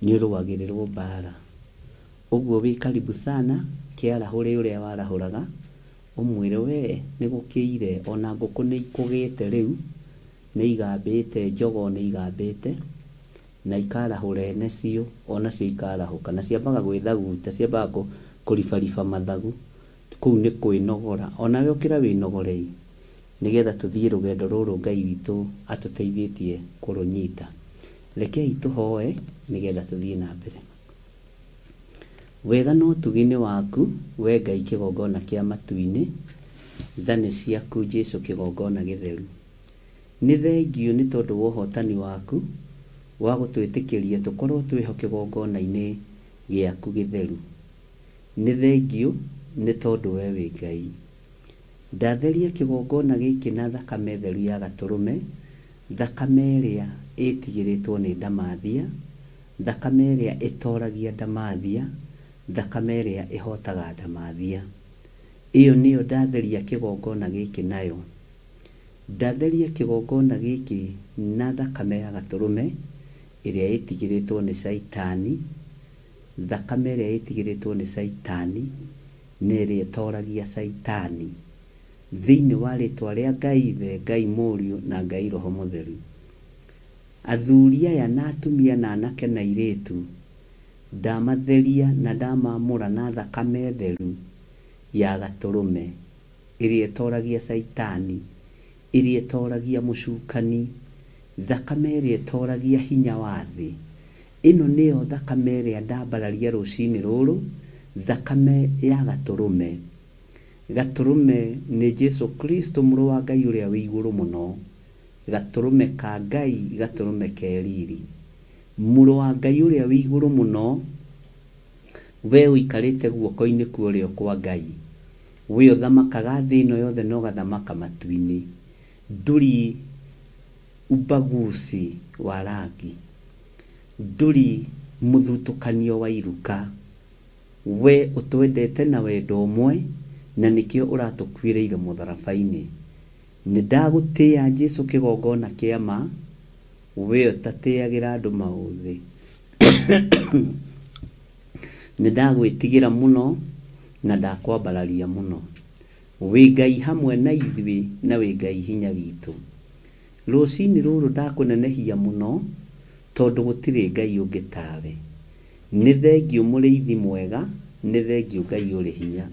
Speaker 6: nĩ ũrũagĩrĩrwo mbara. Ũguo wĩ karibu sana kĩarahũre ũrĩa warahũraga ũmwĩre we nĩ gũkĩire ona ngũkũ nĩ ikũgĩte rĩu nĩ igambĩte njogo nĩ igambĩte na ikarahũra ene cio onacio ikarahũka na ciambaga gwĩthaguta ciambaga kũribariba mathagu kũu nĩ kwĩnogora onawe ũkĩra wĩnogorei nĩgetha tũthiĩ rũgendo rũrũ Ngai witũ atũteithĩtie kũrũnyita. Rekei tũhoe nĩgetha tũthiĩ na mbere. Wega no ũtugi-inĩ waku we Ngai kĩgongona kĩa matu-inĩ tha nĩ ciaku Jesũ kĩgongona gĩtheru. Nĩ thengio nĩ tondũ wa ũhotani waku wa gũtwĩtĩkĩria tũkorwo twĩho kĩgongona-inĩ gĩaku gĩtheru. Nĩ thengio nĩ tondũ we wĩ Ngai. Ndatheria kĩgongona gĩkĩ na thakame theru ya Gatũrũme, thakame ĩrĩa ĩtigĩrĩtwo nĩ ndamathia, thakame ĩrĩa ĩtoragia ndamathia, thakame ĩrĩa ĩhotaga ndamathia. Iyo nĩyo ndatheria kĩgongona gĩkĩ nayo. Ndatheria kĩgongona gĩkĩ na thakame ya Gatũrũme ĩrĩa ĩtigĩrĩtwo nĩ Saitani, thakame ĩrĩa ĩtigĩrĩtwo nĩ Saitani na ĩrĩa ĩtoragia Saitani thĩinĩ wa rĩtwa rĩa Ngai Ithe, Ngai Mũriũ na Ngai Roho Mũtheru. Athuri aya na atumia na anake na airĩtu ndamatheria na ndamamũra na thakame theru ya Gatũrũme ĩrĩa ĩtoragia Saitani, ĩrĩa ĩtoragia mũcukani, thakame ĩrĩa ĩtoragia hinya wa thĩ. Ĩno nĩyo thakame ĩrĩa ndambararia rũcinĩ rũrũ, thakame ya Gatũrũme. Gatũrũme nĩ Jesu Kristo mũrũ wa Ngai ũrĩa wĩ igũrũ mũno. Gatũrũme ka Ngai, Gatũrũme ke riri. Mũrũ wa Ngai ũrĩa wĩ igũrũ mũno, we ũikarĩte guoko-inĩ kwa ũrĩo kwa Ngai. We ũthamakaga thĩ ĩno yothe na ũgathamaka matu-inĩ. Ndũrĩ ubaguzi wa rangi. Ndũrĩ mũthutũkanio wa iruka. We ũtwendete na wendo ũmwe, na nĩkĩo ũratũkuĩrĩire mũtharaba-inĩ. Nĩndagũtĩĩa Jesu kĩgongona kĩa ma, we ũtatĩagĩra andũ maũthĩ. Nĩndagwĩtigĩra mũno na ndakwambararia mũno. Wĩ Ngai hamwe na ithuĩ na wĩ Ngai hinya witũ. Rũcinĩ rũrũ ndakũnenehia mũno, tondũ gũtirĩ Ngai ũngĩ tawe. Nĩ thengiũ mũrĩithi mwega, nĩ thengiũ Ngai ũrĩ hinya.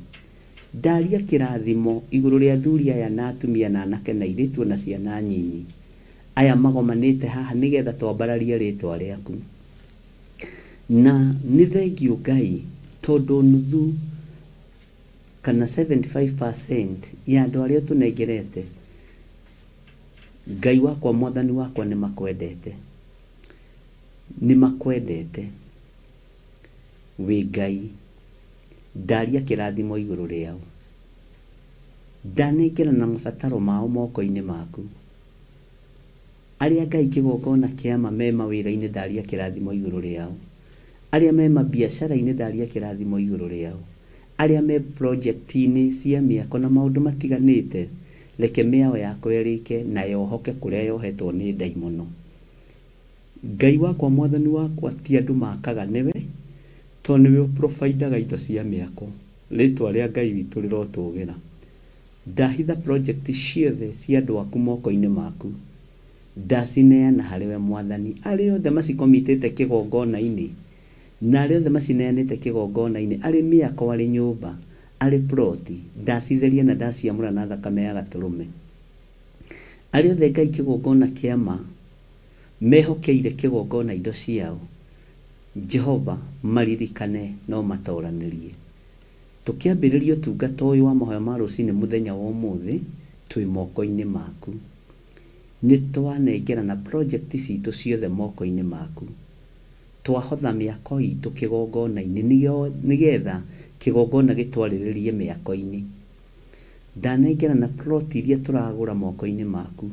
Speaker 6: Ndaria kĩrathimo igũrũ rĩa athuri aya na atumia na anake na airĩtu na ciana nyinyi. Aya magomanĩte haha nĩgetha twambararie rĩtwa rĩaku. Na nĩ thengiũ Ngai, tondũ nuthu kana 75% ya andũ arĩa tũnengerete, Ngai wakwa, Mwathani wakwa, nĩ makwendete. Nĩ makwendete. Wĩ Ngai, ndaria kĩrathimo igũrũ rĩao. Ndanengera na mabataro mao moko-inĩ maku. Arĩa Ngai kĩgongona kĩa ma me mawĩra-inĩ, ndaria kĩrathimo igũrũ rĩao. Arĩa me mabiacara-inĩ, ndaria kĩrathimo igũrũ rĩao. Arĩa me project-inĩ cia mĩako na maũndũ matiganĩte, reke mĩao yakwa ĩrĩke na yohoke kũrĩa yohetwo nĩ ndaimono. Ngai wakwa, Mwathani wakwa, ti andũ makaga nĩwe, tondũ nĩwe ũprovidaga indo cia mĩako. Rĩtwa rĩa Ngai witũ rĩrotũgĩra. Ndahitha project ciothe cia andũ aku moko-inĩ maku. Ndacineana harĩwe Mwathani. Arĩa othe macikomitĩte kĩgongona-inĩ, na arĩa othe macineanĩte kĩgongona-inĩ, arĩ mĩako, arĩ nyũmba, arĩ ploti, ndacitheria na ndaciamũra na thakame ya Gatũrũme. Arĩa othe Ngai kĩgongona kĩa ma mehokeire kĩgongona indo ciao, Jehova maririkane no matoranĩrie. Tũkĩambĩrĩria ũtungata ũyũ wa mahoya ma rũcinĩ mũthenya wa ũmũthĩ, twĩ moko-inĩ maku. Nĩ twanengera na project citũ ciothe moko-inĩ maku. Twahotha mĩako itũ kĩgongona-inĩ nĩgetha kĩgongona gĩtwarĩrĩrie mĩako-inĩ. Ndanengera na plot iria tũragũra moko-inĩ maku,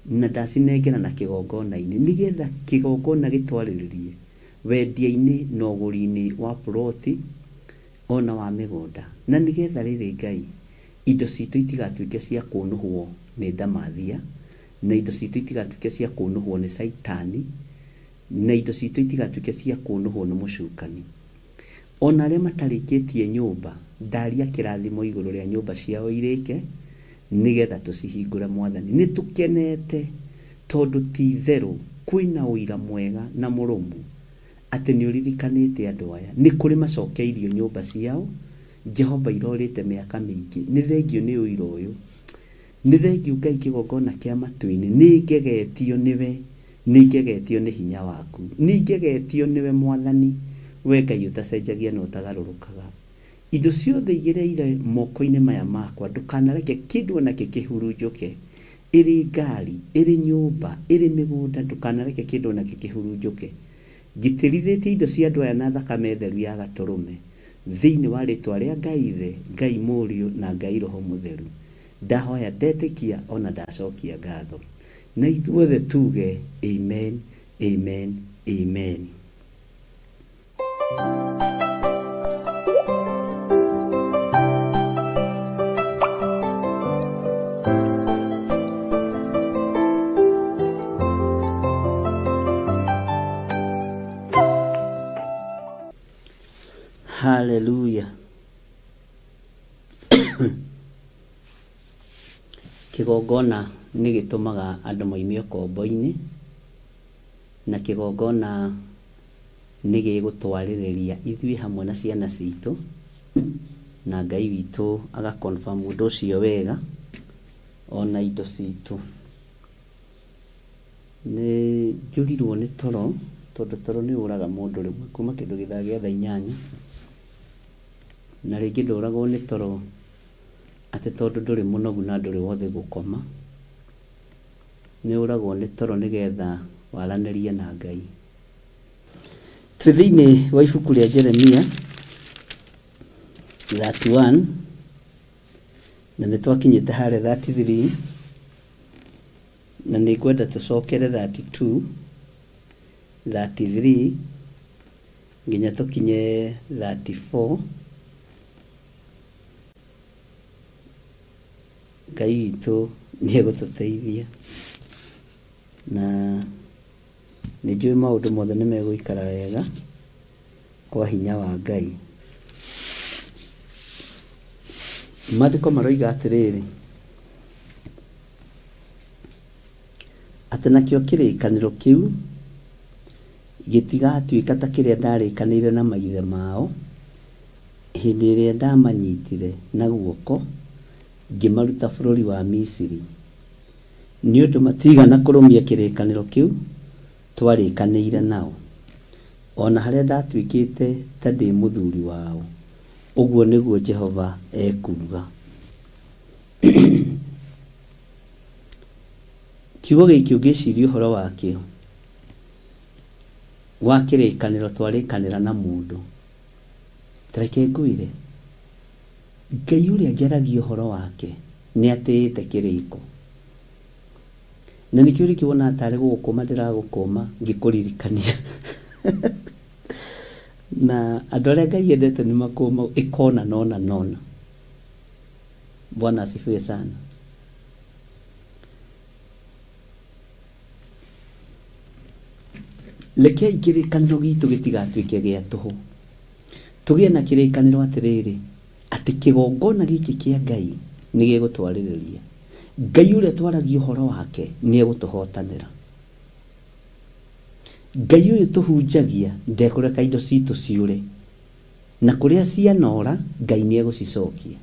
Speaker 6: na ndacinengera na kĩgongona-inĩ nĩgetha kĩgongona gĩtwarĩrĩrie wendia-inĩ na ũgũri-inĩ wa ploti ona wa mĩgũnda. Na nĩgetha rĩrĩ Ngai, indo citũ itigatuĩke cia kũnũhwo nĩ ndamathia, na indo citũ itigatuĩke cia kũnũhwo nĩ Saitani, na indo citũ itigatuĩke cia kũnũhwo nĩ mũcukani. Ona arĩa matarĩkĩtie nyũmba, ndaria kĩrathimo igũrũ rĩa nyũmba ciao irĩke, nĩgetha tũcihingũre Mwathani. Nĩ tũkenete tondũ ti itherũ kwĩna ũira mwega na mũrũmu atĩ nĩ ũririkanĩte andũ aya. Nĩ kũrĩ macokeirio nyũmba ciao, Jehova irorĩte mĩaka mĩingĩ. Nĩ thengio nĩ ũira ũyũ. Nĩ thengio Ngai kĩgongona kĩa matu-inĩ. Nĩ ngegetio nĩwe, nĩ ngegetio nĩ hinya waku, nĩ ngegetio nĩwe Mwathani, we Ngai ũtacenjagia na ũtagarũrũkaga. Indo ciothe igĩrĩire moko-inĩ maya makwa, ndũkanareke kĩndũ ona kĩhurunjũke. Ĩrĩ ngari, ĩrĩ nyũmba, ĩrĩ mĩgũnda, ndũkanareke kĩndũ ona kĩhurunjũke. Ngitĩrithĩtie indo cia andũ aya na thakame theru ya Gatũrũme, thĩinĩ wa rĩtwa rĩa Ngai Ithe, Ngai Mũriũ na Ngai Roho Mũtheru. Ndahoya, ndetĩkia ona ndacokia ngatho. Na ithuothe tuge amen, amen, amen. Hallelujah. Kĩgongona nĩ gĩtũmaga andũ maimio kombo-inĩ, na kĩgongona nĩ gĩgũtwarĩrĩria ithuĩ hamwe na ciana citũ, na Ngai witũ agaconfirm ũndũ ũcio wega ona indo citũ. nĩ njũrirwo nĩ toro, tondũ toro nĩ ũraga mũndũ rĩmwe kuma kĩndũ gĩa thaa 8, na rĩngĩ ndũragwo nĩ toro atĩ tondũ ndũrĩ mũnogu na ndũrĩ wothe gũkoma, nĩ ũragwo nĩ toro nĩgetha waranĩrie na Ngai. Twĩ thĩinĩ wa ibuku rĩa Jeremia 31 na nĩ twakinyĩte harĩa 33, na nĩ ngwenda tũcokere 32, 33 nginya tũkinye 34. Ngai witũ nĩ egũtũteithia, na nĩ njũĩ maũndũ mothe nĩ megũikara wega kwa hinya wa Ngai. Maandĩko maroiga atĩrĩrĩ, atĩ nakĩo kĩrĩkanĩro kĩu gĩtigatuĩka ta kĩrĩa ndarĩkanĩire na maithe mao hĩndĩ ĩrĩa ndamanyitire na guoko ngĩmaruta bũrũri wa Misiri, nĩ ũndũ matigana kũrũmia kĩrĩkanĩro kĩu twarĩkanĩire nao, ona harĩa ndatuĩkĩte ta ndĩ mũthuri wao, ũguo nĩguo Jehova ekuuga. Kiugo gĩkĩ ũngĩciria ũhoro wakĩo wa kĩrĩkanĩro twarĩkanĩra na mũndũ, tareke ngwĩre, Ngai ũrĩa njaragia ũhoro wake nĩ atĩĩte kĩrĩko, na nĩkĩo rĩkĩwona atarĩ gũgũkoma ndĩragũkoma ngĩkũririkania. Na andũ arĩa Ngai endete nĩ makũma ĩkona nona. Bwana asifiwe sana. Rekei kĩrĩkanĩro gitũ gĩtigatuĩke gĩa tũhũ. Tũgĩe na kĩrĩkanĩro atĩrĩrĩ, atĩ kĩgongona gĩkĩ kĩa Ngai nĩ gĩgũtwarĩrĩria. Ngai ũrĩa twaragia ũhoro wake nĩ egũtũhotanĩra. Ngai ũyũ tũhunjagia ndekũreka indo citũ ciũre, na kũrĩa cianora Ngai nĩ egũcicokia.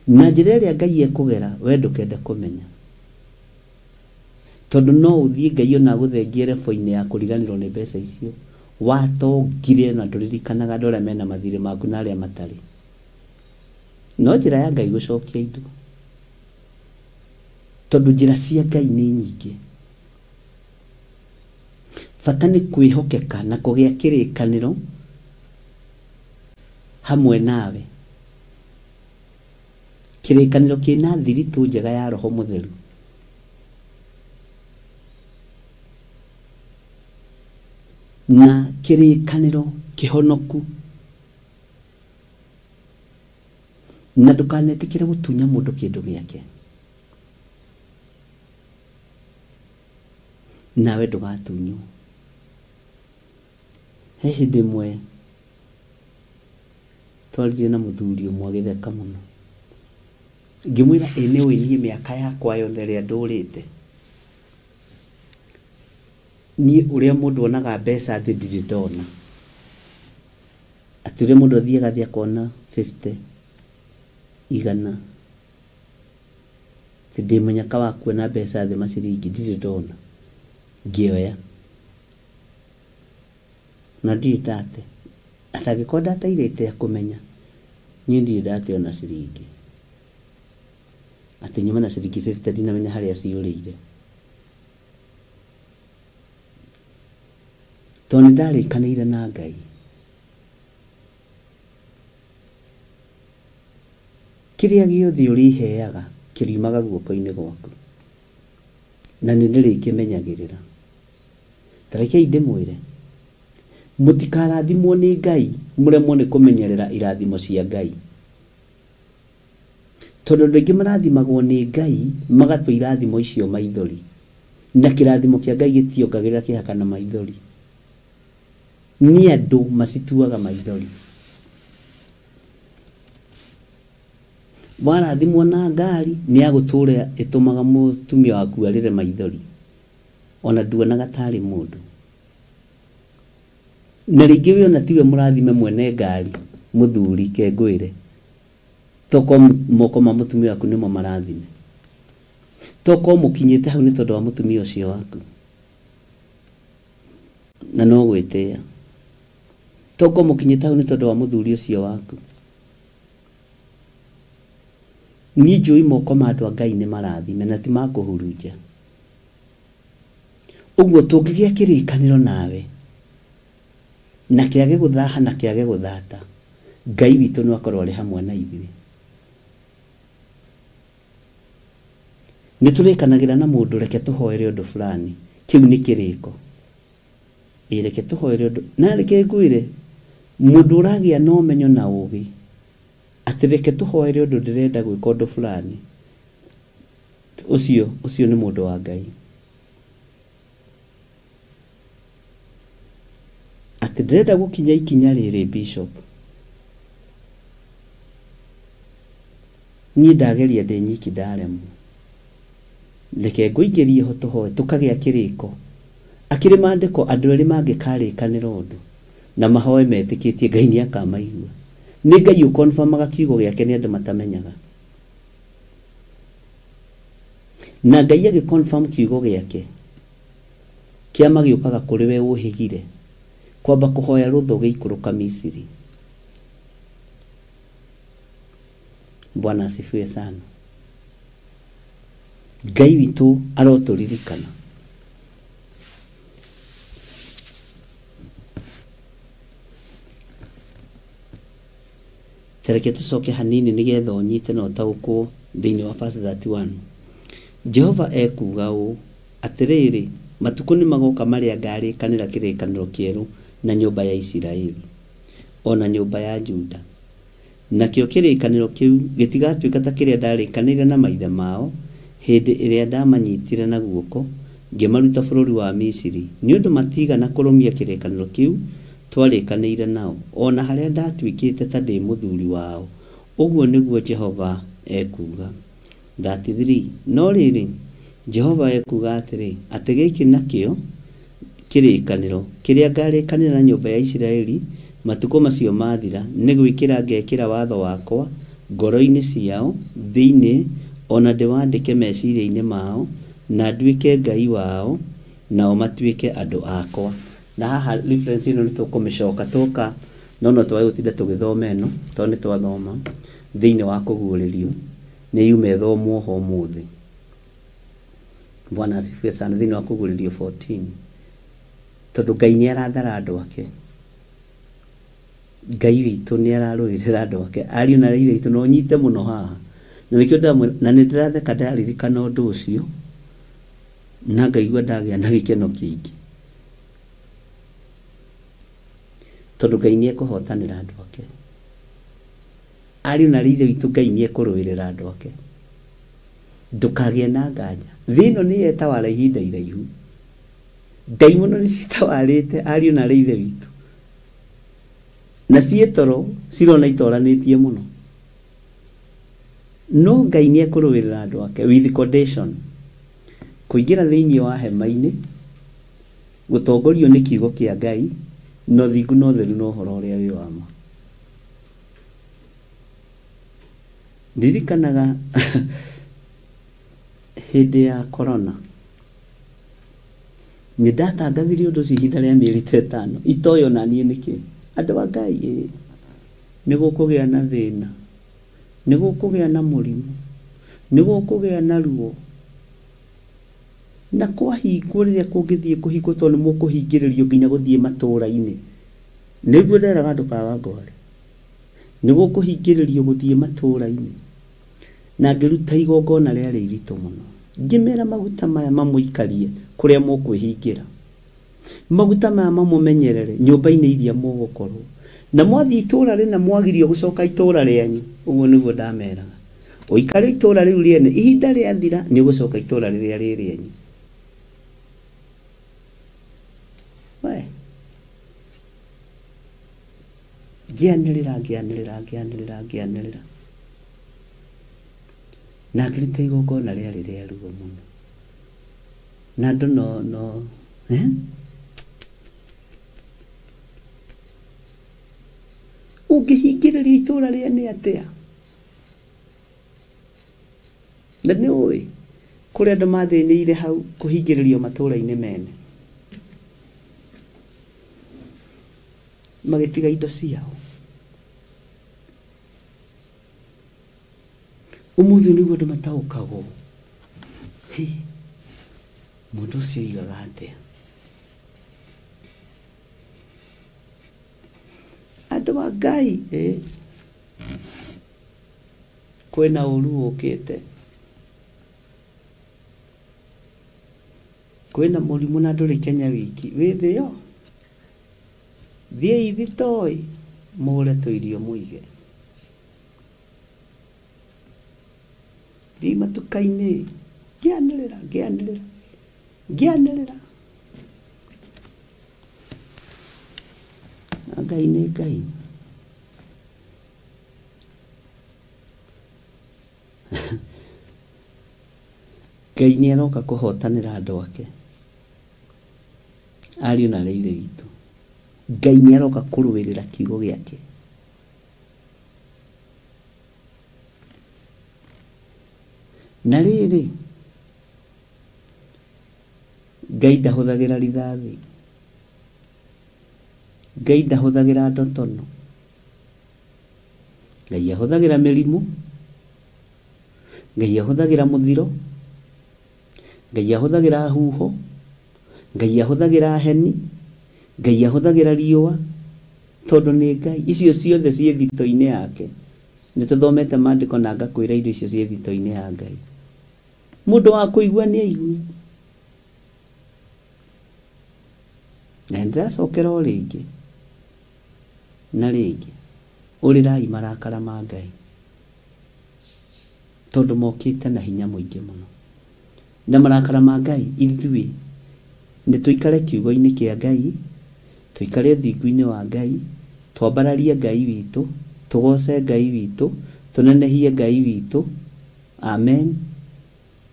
Speaker 6: Na njĩra ĩrĩa Ngai ekũgera we ndũkende kũmenya, tondũ no ũthiĩ Ngai ona gũthengie rebo-inĩ ya kũriganĩrwo nĩ mbeca icio, watongire na ndũririkanaga andũ arĩa mena mathirĩ maku na arĩa matarĩ. No njĩra ya Ngai gũcokia indo, tondũ njĩra cia Ngai nĩ nyingĩ. Bata nĩ kwĩhokeka na kũgĩa kĩrĩkanĩro hamwe nawe, kĩrĩkanĩro kĩna thiritũ njega ya Roho Mũtheru. Na kĩrĩkanĩro kĩhonoku, na ndũkanetĩkĩre gũtunya mũndũ kĩndũ gĩake, nawe ndũgatunywo. He hĩndĩ ĩmwe twaririe na mũthuri ũmwe agĩtheka mũno, ngĩmwĩra nĩ ũĩ niĩ mĩaka yakwa yothe ĩrĩa ndũrĩte, niĩ ũrĩa mũndũ onaga mbeca thĩ ndirĩ ndona. Atĩ ũrĩa mũndũ athiaga thĩ akona 50, 100, atĩ ndĩ mũnyaka wa kuona mbeca thĩ maciringi ndirĩ ndona, ngĩoya na ndirĩ ndate. Atangĩkorwo ndateirĩte kũmenya, niĩ ndirĩ ndate ona ciringi. Atĩ nyuma na ciringi 50 ndinamenya harĩa ciũrĩire, tondũ nĩndarĩkanĩire na Ngai. Kĩrĩa gĩothe ũrĩheaga kĩriumaga guoko-inĩ gwaku, na nĩ ndĩrĩkĩmenyagĩrĩra. Tarekei ndĩmwĩre, mũtikarathimwo nĩ Ngai mũremwo nĩ kũmenyerera irathimo cia Ngai, tondũ andũ aingĩ marathimagwo nĩ Ngai magatwa irathimo icio maithori, na kĩrathimo kĩa Ngai gĩtiongagĩrĩra kĩhaka na maithori. Nĩ andũ macituaga maithori. Warathimwo na ngari nĩ agũtũra ĩtũmaga mũtumia waku arĩre maithori, ona nduonaga tarĩ mũndũ. Na rĩngĩ we ona tiwe mũrathime mwene ngari, mũthuri kengwĩre, toko moko ma mũtumia waku nĩmo marathime. toko mukinyite hau ni tondu wa mutumia ucio waku na no gwetea toko mukinyite hau ni tondu wa muthuri ucio waku ni njui moko ma andu a Ngai ni marathime na ti makuhurunja uguo tungigia kirikaniro nawe na kiage guthaha na kiage guthata Ngai witu no akorwo ari hamwe na ithuĩ niturikanagira na mundu reke tuhoere undu fulani kiu ni kiriko reke tuhoere undu na reke ngwire mundu uragia no menyo na ugi ati reke tuhoere undu ndirenda gwika undu fulani ucio ni mundu wa Ngai ati ndirenda gukinya ikinya riri bishop ni ndageria ndi nyiki ndaremu reke nguingĩrie ho tuhoe tukagĩa kiriko akiri mandĩko andũ erĩ mangĩkarĩkanĩra ũndũ na mahoe metĩkĩtie Ngai nĩ akamaigua nĩ Ngai ũkonfirmaga kiugo gĩake nĩ andũ matamenyaga na Ngai agĩconfirm kiugo gĩake kĩama gĩũkaga kũrĩ we ũhĩgire kwamba kũhoya rũtho gĩikũrũka Misiri. Bwana asifiwe sana. Ngai witu aroturirikana tereke tucoke hanini nigetha unyite no taũkwo thĩinĩ wa verse 31. Jehova ekuga ũũ atĩrĩrĩ matukũ nĩ magoka marĩa ngarĩkanĩra kĩrĩkanĩro kĩerũ na nyũmba ya Isiraeli ona nyũmba ya Juda nakĩo kĩrĩkanĩro kĩu gĩtigatuĩka ta kĩrĩa ndarĩkanĩire na maithe mao hĩndĩ ĩrĩa ndamanyitire na guoko ngĩmaruta bũrũri wa Misiri nĩ ũndũ matigana kũrũmia kĩrĩkanĩro kĩu twarĩkanĩire nao ona harĩa ndatuĩkĩte ta ndĩ mũthuri wao ũguo nĩguo Jehova ekuga. 33 No rĩrĩ Jehova ekuga atĩrĩ atĩ gĩkĩ nakĩo kĩrĩkanĩro kĩrĩa ngarĩkanĩra na nyũmba ya Isiraeli matukũ macio mathira nĩ gwĩkĩra ngekĩra watho wakwa ngoro-inĩ ciao thĩinĩ ona ndĩwandĩke meciria-inĩ mao na nduĩke Ngai wao nao matuĩke andũ akwa. Na haha reference ĩno nĩtũkũmĩcoka toka no twae gũtinda tũgĩthoma ĩno tondũ nĩtwathoma thĩinĩ wa kũguũrĩrio nĩ yume thomwo ho mũthĩ. Bwana asifiwe sana. Thĩinĩ wa kũguũrĩrio 14 tondũ Ngai nĩ arathara andũ ake. Ngai witũ nĩ ararũĩrĩra andũ ake ariũ na airĩtu witũ no nyite mũno haha na nĩkĩo na nĩndĩratheka ndaririkana ũndũ ũcio na ngaigua ndagĩa na gĩkeno kĩingĩ tondũ Ngai nĩ ekũhotanĩra andũ ake ariũ na airĩtu witũ Ngai nĩ ekũrũĩrĩra andũ ake ndũkagĩe na nganja thĩ ĩno nĩ yetawara ihinda iraihu Ngai mũno nĩ citawarĩte ariũ na airĩtu witũ na cietoro cirona itoranĩtie mũno no Ngai nĩ ekũrũĩrĩra andũ ake with condition kũingĩra thĩinĩ wa hema-inĩ gũtongorio nĩ kiugo kĩa Ngai no thingu no theru no ũhoro ũrĩa wĩ wa ma. Ndirikanaga hĩndĩ ya corona nĩ ndatangathire ũndũ ũcio ihinda rĩa mĩeri 5 itoyo na niĩ nĩkĩ andũ a Ngai nĩ gũkũgĩa na thĩna nĩ gũkũgĩa na mũrimũ nĩ gũkũgĩa na ruo na kwahingwo rĩrĩa kũngĩthiĩ kũhingwo tondũ nĩ mũkũhingĩrĩrio nginya gũthiĩ matũũra-inĩ nĩguo nderaga andũ kawa ngware nĩ gũkũhingĩrĩrio gũthiĩ matũũra-inĩ na ngĩruta igongona rĩarĩ iritũ mũno ngĩmera maguta maya mamũikarie kũrĩa mũkwĩhingĩra maguta maya mamũmenyerere nyũmba-inĩ iria mũgũkorwo na mwathiĩ itũũra rĩna mwagirio gũcoka itũũra rĩanyu ũguo nĩguo ndameraga ũikare itũũra rĩu rĩene ihinda rĩathira nĩ ũgũcoka itũũra rĩrĩa rĩrĩenyu. Ngĩanĩrĩra na ngĩruta igongona rĩarĩ rĩa ruo mũno na andũ no ũngĩhingĩrĩrio itũũra rĩene atĩa na nĩ ũĩ kuri andu mathĩnĩire hau kũhingĩrĩrio matũũra-inĩ mene magĩtiga indo ciao. Ũmũthĩ nĩguo andũ mataũkagwo, mũndũ ũcio aigaga atĩa? Andũ a Ngai kwĩna ũru ũkĩte, kwĩna mũrimũ na ndũrĩ Kenya wiki, wĩ thĩ yo, thiĩ thitoi mũgũre tũirio mũige, thiĩ matuka-inĩ ngĩanĩrĩra na Ngai nĩ Ngai. Ngai nĩ aroka kũhotanĩra andũ ake, ariũ na aithe witũ. Ngai nĩ aroka kũrũĩrĩra kiugo gĩake. Na rĩrĩ, Ngai ndahũthagĩra rithathi, Ngai ndahũthagĩra ndotono, Ngai ahũthagĩra mĩrimũ, Ngai ahũthagĩra mũthiro, Ngai ahũthagĩra huho, Ngai ahũthagĩra heni, Ngai ahũthagĩra riũa, tondũ nĩ Ngai. Icio ciothe ciĩ thito-inĩ yake. Nĩ tũthomete maandĩko na ngakwĩra indo icio ciĩ thito-inĩ ya Ngai. Mũndũ wa kũigua nĩ aigue. Na ndĩracokera o rĩngĩ na rĩngĩ, ũrĩrai marakara ma Ngai, tondũ mokĩte na hinya mũingĩ mũno. Na marakara ma Ngai ithuĩ nĩ tũikare kiugo-inĩ kĩa Ngai, tũikare thingu-inĩ wa Ngai, twambararie Ngai witũ, tũgoce Ngai witũ, tũnenehie Ngai witũ, amen,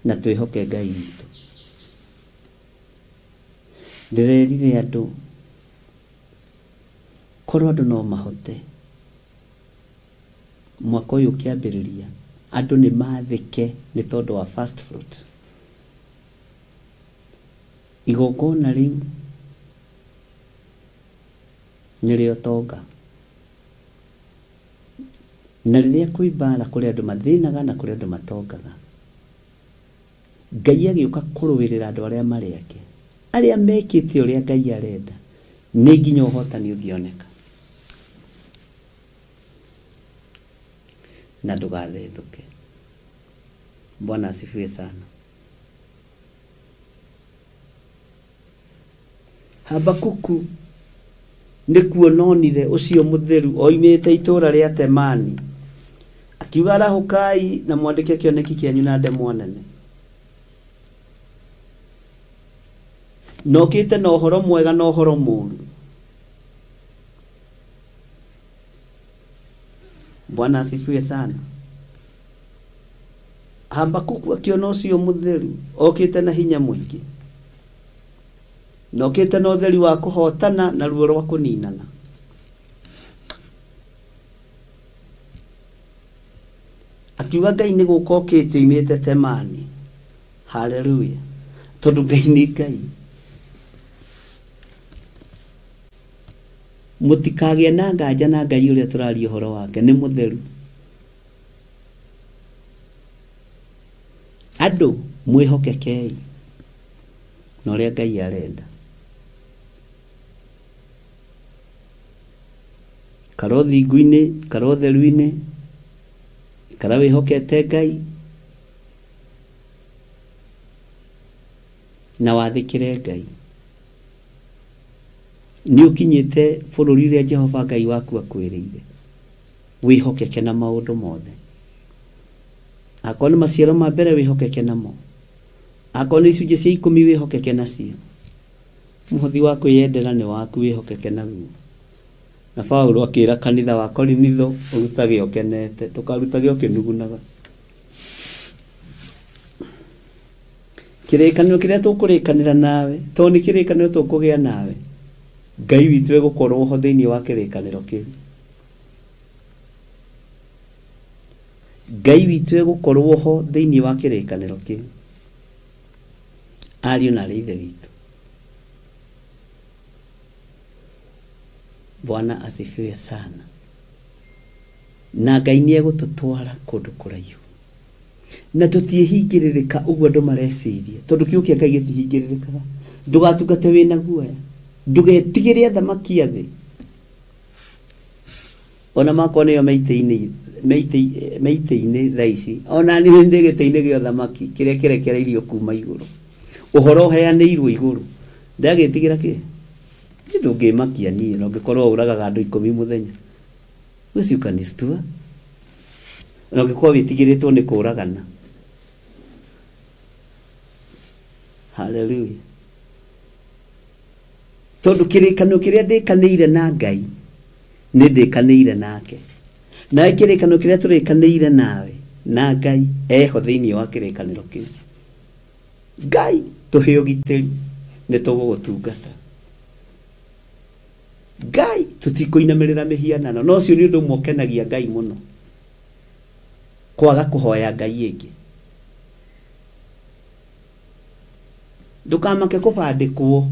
Speaker 6: na twĩhoke Ngai witũ. Ndĩrerire andũ, korwo andũ no mahote, mwaka ũyũ ũkĩambĩrĩria, andũ nĩ mathĩke nĩ tondũ wa first fruit. Igongona rĩu nĩrĩo tonga. Na rĩrĩa kwĩ mbara kũrĩ andũ mathĩnaga na kũrĩ andũ matongaga, Ngai agĩũka kũrũĩrĩra andũ arĩa marĩ ake, arĩa mekĩte ũrĩa Ngai arenda, nĩ nginya ũhotani ũngĩoneka. Na ndũgathethũke. Bwana asifiwe sana. Habakuku nĩkuo nonire ũcio mũtheru oimĩte itũũra rĩa Temani, akiuga arahũkai na mwandĩke kĩoneki kĩanyu na ndemwa nene. Nokĩte na ũhoro mwega na ũhoro mũũru. Bwana asifiwe sana. Habakuku akiona ũcio mũtheru okĩte na hinya mũingĩ, nokĩte na ũtheri wa kũhotana na ruo rwa kũninana. Akiuga Ngai nĩ gũka okĩte oimĩte Temani. Haleluya. Tondũ Ngai nĩ Ngai. Mũtikagĩe na nganja na Ngai ũrĩa tũraria ũhoro wake, nĩ mũtheru. Andũ mwĩhokekei na ũrĩa Ngai arenda. Karo thingu-inĩ, karo theru-inĩ, kara wĩhokete Ngai na wathĩkĩre Ngai. Nĩ ũkinyĩte bũrũri ũrĩa Jehova Ngai waku akwĩrĩire, wĩhokeke na maũndũ mothe. Akorwo nĩ maciaro ma mbere wĩhokeke namo, akorwo nĩ icunjĩ cia 10 wĩhokeke nacio, mũhothi wa kwĩyendera nĩ waku, wĩhokeke naguo. Na Paulo akĩra kanitha wa Korinitho, ũrutage ũkenete, ndũkarutage ũkĩnugunaga. Kĩrĩkanĩro kĩrĩa tũkũrĩkanĩra nawe, to nĩ kĩrĩkanĩro tũkũgĩa nawe, Ngai witũ egũkorwo ho thĩinĩ wa kĩrĩkanĩro kĩu. Ngai witũ egũkorwo ho thĩinĩ wa kĩrĩkanĩro kĩu. Ariũ na ithe witũ. Bwana asifiwe sana. Na Ngai nĩ egũtũtwara kũndũ kũraihu. Na tũtiĩhingĩrĩrĩka ũguo andũ mareciria. Tondũ kiugo kĩa Ngai gĩtihingĩrĩrĩkaga. Ndũgatungate wĩna guoya. Ndũgetigĩre athamaki a thĩ. Ona makwa nĩo meitĩ-inĩ thaa ici. Ona niĩ ndĩ gĩtĩ-inĩ gĩa ũthamaki kĩrĩa kĩrekereirio kuma igũrũ. Ũhoro ũheanĩirwo igũrũ. Ndagĩtigĩra kĩ? Ndũngĩmakia niĩ na ũngĩkorwo ũragaga andũ 10 mũthenya. Ũcio kanistua. Na ũngĩkorwo wĩtigĩrĩtwo nĩ kũragana. Hallelujah. Tondũ kĩrĩkanĩro kĩrĩa ndĩkanĩire na Ngai nĩ ndĩkanĩire nake. Na kĩrĩkanĩro kĩrĩa tũrĩkanĩire nawe na Ngai eho thĩinĩ wa kĩrĩkanĩro kĩu. Ngai tũhe ũgitĩri nĩ tũgũgũtungata. Ngai tũtikũinamĩrĩra mĩhianano. No ũcio nĩ ũndũ ũmwe ũkenagia Ngai mũno. Kwaga kũhoya Ngai ĩngĩ. Ndũkamake kũbandĩkwo.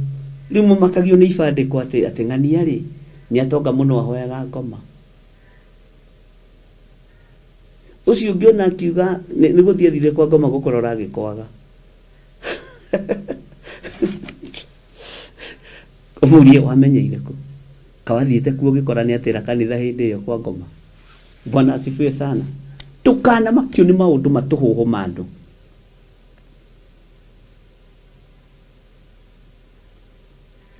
Speaker 6: Rĩu mũmakagio nĩ ibandĩkwo atĩ ng'ania rĩ nĩ atonga mũno ahoyaga ngoma. Ũcio ũngĩona akiuga nĩ gũthiĩ thire kwa ngoma gũkorora agĩkwaga. Ũmũrie wamenyeire kũ? Kawathiĩte kuo gĩkora nĩ atĩra kanitha hĩndĩ ĩyo kwa ngoma. Bwana asifiwe sana. Ndũkanamakio nĩ maũndũ matũhũhũma andũ.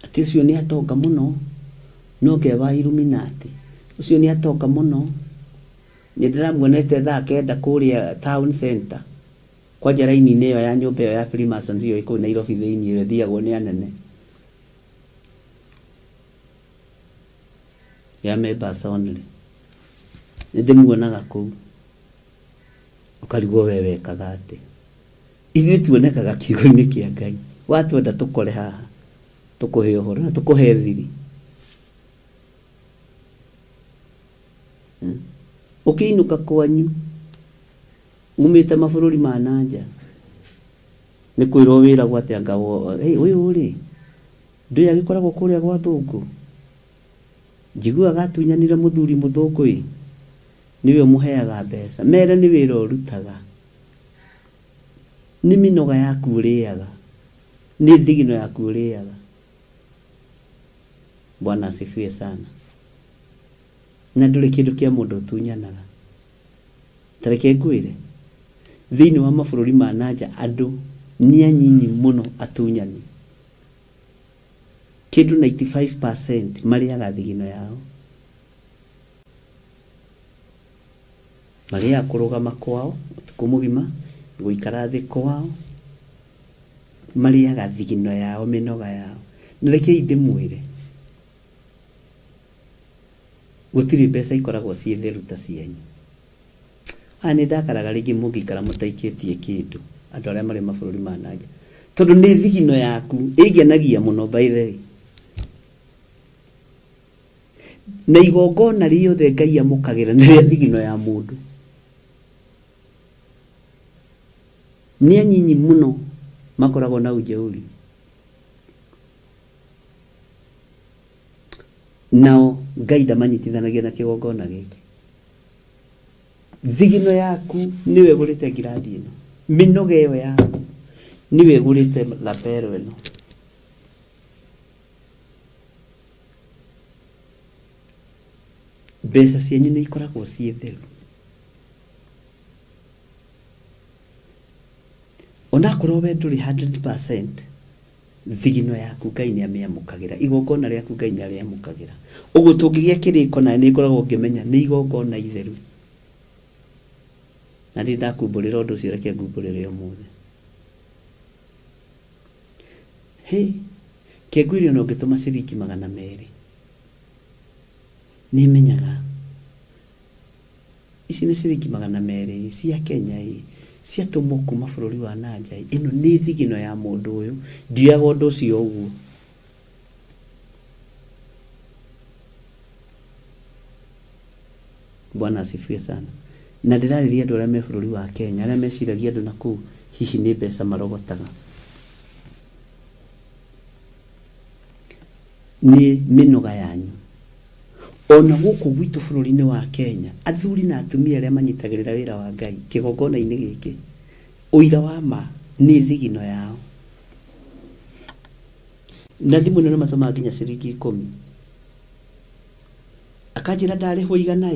Speaker 6: Atĩ ũcio nĩ atonga mũno. No keba Illuminati. Ũcio nĩ atonga mũno. Nĩ ndĩramuonete thaa 9 kũrĩa town center. Kwa njara-inĩ ĩyo ya nyũmba ĩyo ya Freemasons ĩyo ĩkũrĩ Nairobi thĩinĩ ĩyo thiagwo nĩ anene. Ya members only. Nĩ ndĩmuonaga kũu. Ũkarigwo we wekaga atĩ. Ithuĩ tuonekaga kiugo-inĩ kĩa Ngai. Watwenda tũkore haha. Tũkũhe ũhoro na tũkũhe thiri. Ũkĩinũka kwanyu umĩte mabũrũri ma nanja nĩ kwĩrwo wĩra gwate anga ũyũ rĩ ndũĩ agĩkoragwo kũrĩa gwa thũngũ. Njiguaga atunyanire mũthuri mũthũngũ ĩ niwe mũheaga mbeca. Mere nĩ wĩra ũrutaga. Nĩ mĩnoga yaku ũrĩaga. Nĩ thigino yaku ũrĩaga. Bwana asifiwe sana. Na ndũrĩ kĩndũ kĩa mũndũ ũtunyanaga. Tareke ngwĩre thĩinĩ wa mabũrũri ma nanja andũ nĩ anyinyi mũno atunyani. Kĩndũ 95% marĩaga thigino yao. Marĩaga kũrũgama kwao ũtukũ mũgima gũikara thĩ kwao. Marĩaga thigino yao mĩnoga yao. Na reke ndĩmwĩre gũtirĩ mbeca ikoragwo ciĩ theru ta cianyu. Nĩ ndakaraga rĩngĩ mũngĩikara mũtaikĩtie kĩndũ andũ arĩa marĩ mabũrũri ma nanja. Tondũ nĩ thigino yaku ĩngenagia mũno by the way. Na igongona rĩothe Ngai amũkagĩra nĩ rĩa thigino ya mũndũ. Nĩ anyinyi mũno makoragwo na ũnjaũri. Nao Ngai ndamanyitithanagia na kĩgongona gĩkĩ. Thigino yaku niwe ũgũrĩte ngirathi ĩno. Mĩnoga ĩyo yaku niwe ũgũrĩte lapero ĩno. Mbeca cianyu nĩ ikoragwo ciĩ theru. Ona korwo we ndũrĩ 100% thigino yaku Ngai nĩ amĩamũkagĩra. Igongona rĩaku Ngai nĩ arĩamũkagĩra. Ũguo tũngĩgĩa kĩrĩko nawe nĩ ngoragwo ngĩmenya nĩ igongona itheru. Na ndĩ ndakumbũrĩra ũndũ ũcio reke ngumbũrĩre ũmũthĩ. Kĩngwĩrio no ngĩtũma ciringi 200. Nĩ menyaga ici nĩ ciringi 200 cia Kenya ciatũmwo kuma bũrũri wa nanja. Ĩno nĩ thigino ya mũndũ ũyũ. Ndiaga ũndũ ũcio ũguo. Bwana asifiwe sana. Na ndĩrarĩria andũ arĩa me bũrũri wa Kenya arĩa meciragia andũ na kũu hihi nĩ mbeca marogotaga. ni minoga yanyu ona guku gwitu bururi-ini wa Kenya athuri na atumia aria manyitagirira wira wa Ngai kigongona-ini giki uira wa ma ni thigino yao na ndimu nene matama nginya ciringi 10 akajira ndari ho igana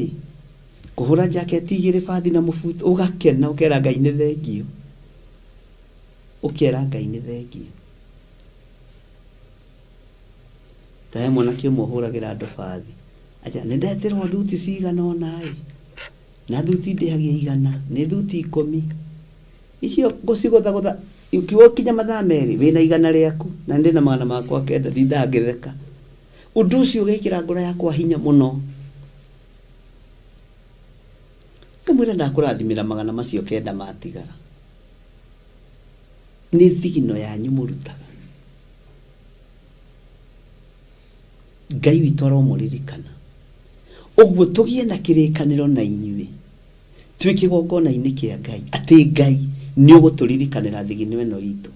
Speaker 6: kuhura jacket igire fathi na mufuto ugakena ukera Ngai ni thengio ukera Ngai ni thengio tae mwana kio muhuragira andu fathi aja ni ndeterwo thuti cigana ona na thuti ndihagia igana ni thuti 10 icio gucigotha ukiwo kinya mathaa meri wina igana riaku na ndina mwana makwa kenda ndinda ngitheka undu ucio ugikira ngora yakwa hinya muno kamwira ndakurathimira magana macio kenda matigara ni thigino yanyu murutaga Ngai witũ aromuririkana uguo tugie na kirikaniro na inyuĩ twi kigongona-inĩ kia Ngai ati Ngai ni ugutulirikanira thigino eno itu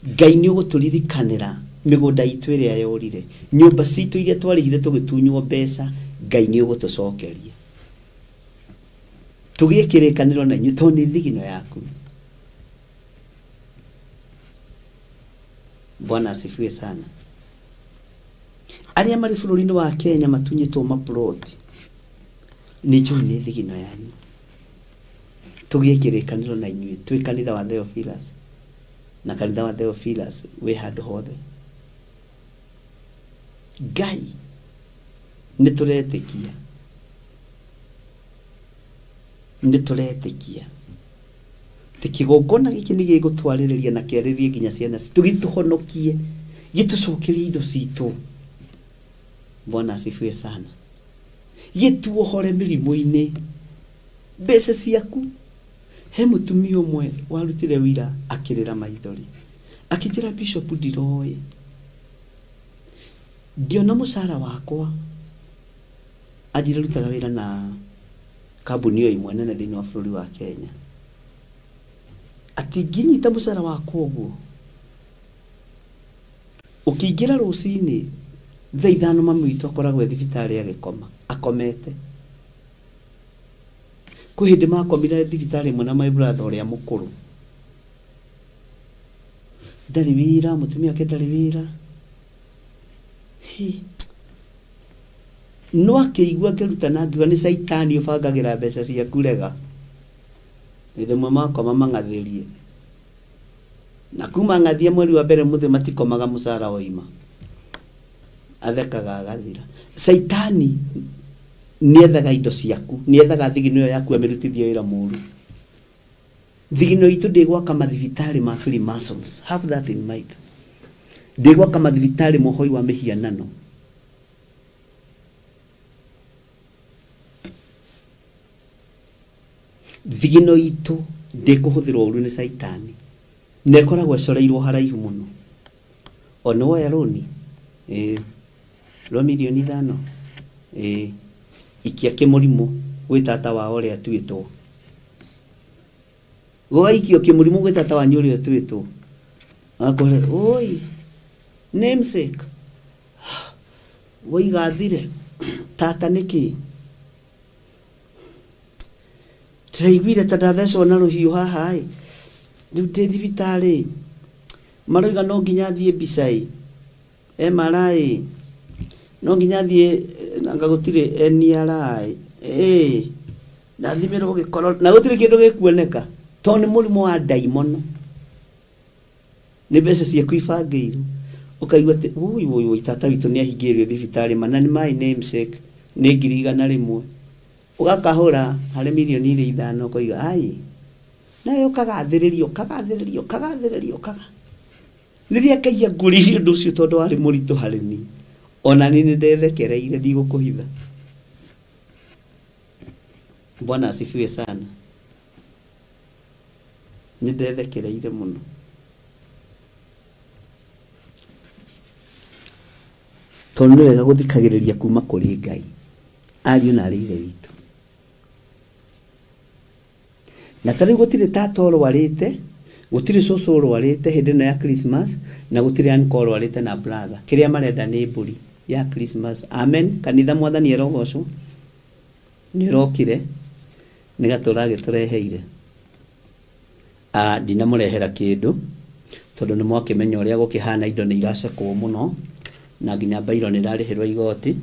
Speaker 6: Ngai ni ugutulirikanira migunda itu iria yorire nyumba citu iria twarihire tugitunywo mbeca Ngai ni ugutucokeria tugie kirikaniro na inyuĩ to ni thigino yaku. Bwana asifiwe sana. Aria mari bururi-ini wa Kenya matunyitwo maplot ni njui ni thigino yanyu tugie kirikaniro na inyuĩ twi kanitha wa Theophilus na kanitha wa Theophilus we handu hothe Ngai ni turetikia tikigongona giki ni gigutwaririria na kiariririe nginya ciana tugituhonokie gitucokerie indo citu. Bwana asifiwe sana. Gituohore mirimo-ini mbeca ciaku. He mutumia umwe warutire wira akirira maithori akijira Bishop Ndiroe ngiona musara wakwa ajira rutaga wira na kambuni yo imwe nene thini wa bururi wa Kenya ati nginyita musara wakwa uguo ukiingira rucini thaa 5 mami witu akoragwo thibitari agikoma akomete kuhindi makomire thibitari mwana my brother uria mukuru ndari wira mutumia ke ndari wira no akigwa kirutana ngiwa ni saitani ubangagira mbeca cia kurega inde mama koma mangathirie na kuma ngathia mweri wa mbere muthe matikomaga musara oima athekaga agathira. Saitani niethaga indo ciaku niethaga thigino yaku amirutithia wira muru thigino itu ndigwaka mathibitari ma Freemasons. Have that in mind. Ndigwaka mathibitari mohoi wa mihianano thigino itu ndikuhuthirwo uru ni Saitani nekoragwo coreirwo haraihu muno ono wa yaroni lo milioni 5 ikia kimurimo gwi tata wa ore atwitwo goikio kimurimo gwi tata wa nyuri atwitwo akore oi namesake woi gathire tata niki traigwire tadatheso na ruhiu haha riu te thibitari maroiga no nginya thie bisai MRI no nginya thie nanga gutire NRI na thimero gikoro na gutire kindu gikuoneka to ni murimo wa daimono ni mbeca cia kuibangiirwo ukaigwa ati ui tata witu ni ahingirio thibitari mana ni my namesake ni 100,000 ugakahura hari milioni 5 koiga ai nayo kagathiririo riria kaia nguririo ndu ucio tondu wari muritu harimi ona ni ndethekereire ndigukuhitha. Bwana asifiwe sana. Ni ndethekereire muno tondu wega guthikagiriria kuma kuri Ngai ariu na arithe witu na tari gutire tata oro warite gutiri cucu urwarite hindi no ya Christmas na gutiri uncle urwarite na brother kiria marenda ni mburi ya Christmas. Amen. Kanitha mwathani erogocwo ni rokire ni gaturage tureheire ndinamurehera kindu tondu ni mwakimenya uria gukihana indo ni iracekwo muno na nginya bairo ni rarihirwa igoti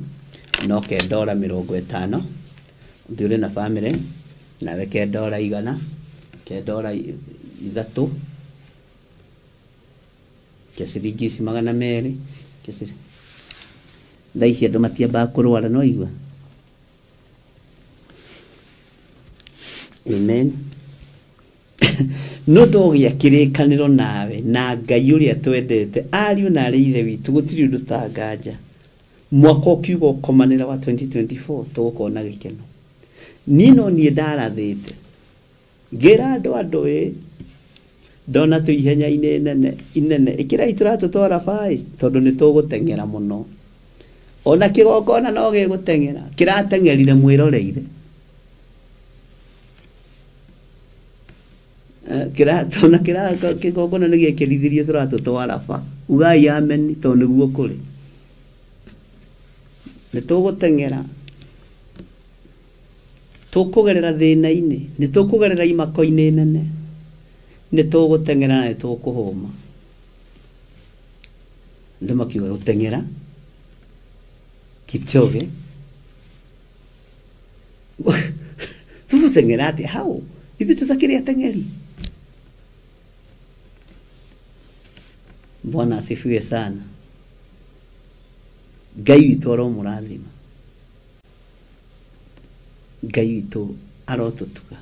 Speaker 6: no ke $50 thiure na family na weke $100 ke $3 ke ciringi 200 ke ciringi ndaici andu matiamba kurwara no igua. Amen. No togia kirikaniro nawe na Ngai uria twendete ariu na riithe witu gutiri undu ta nganja mwaka ukiugo komanira wa 2024 tugukona gikeno nino nie ndarathite gira andu ndona tu ihenya inene ikira ituratutora bai tondu ni tugutengera muno ona kigongona no gigutengera kiratengerire mwиroreire tona kigongona ni giekirithirio turatutwara ba ugai amen tondu guo kuri ni tugutengera tukugerera thina-ini ni tukugerera imako-ini nene ni tugutengera na tukuhuma ndu makiuga gutengera Kipchoge tugutengera ati hau ithu tutakiri atengeri. Bwana asifiwe sana. Ngai witu aromurathima. Ngai witu arotutuga.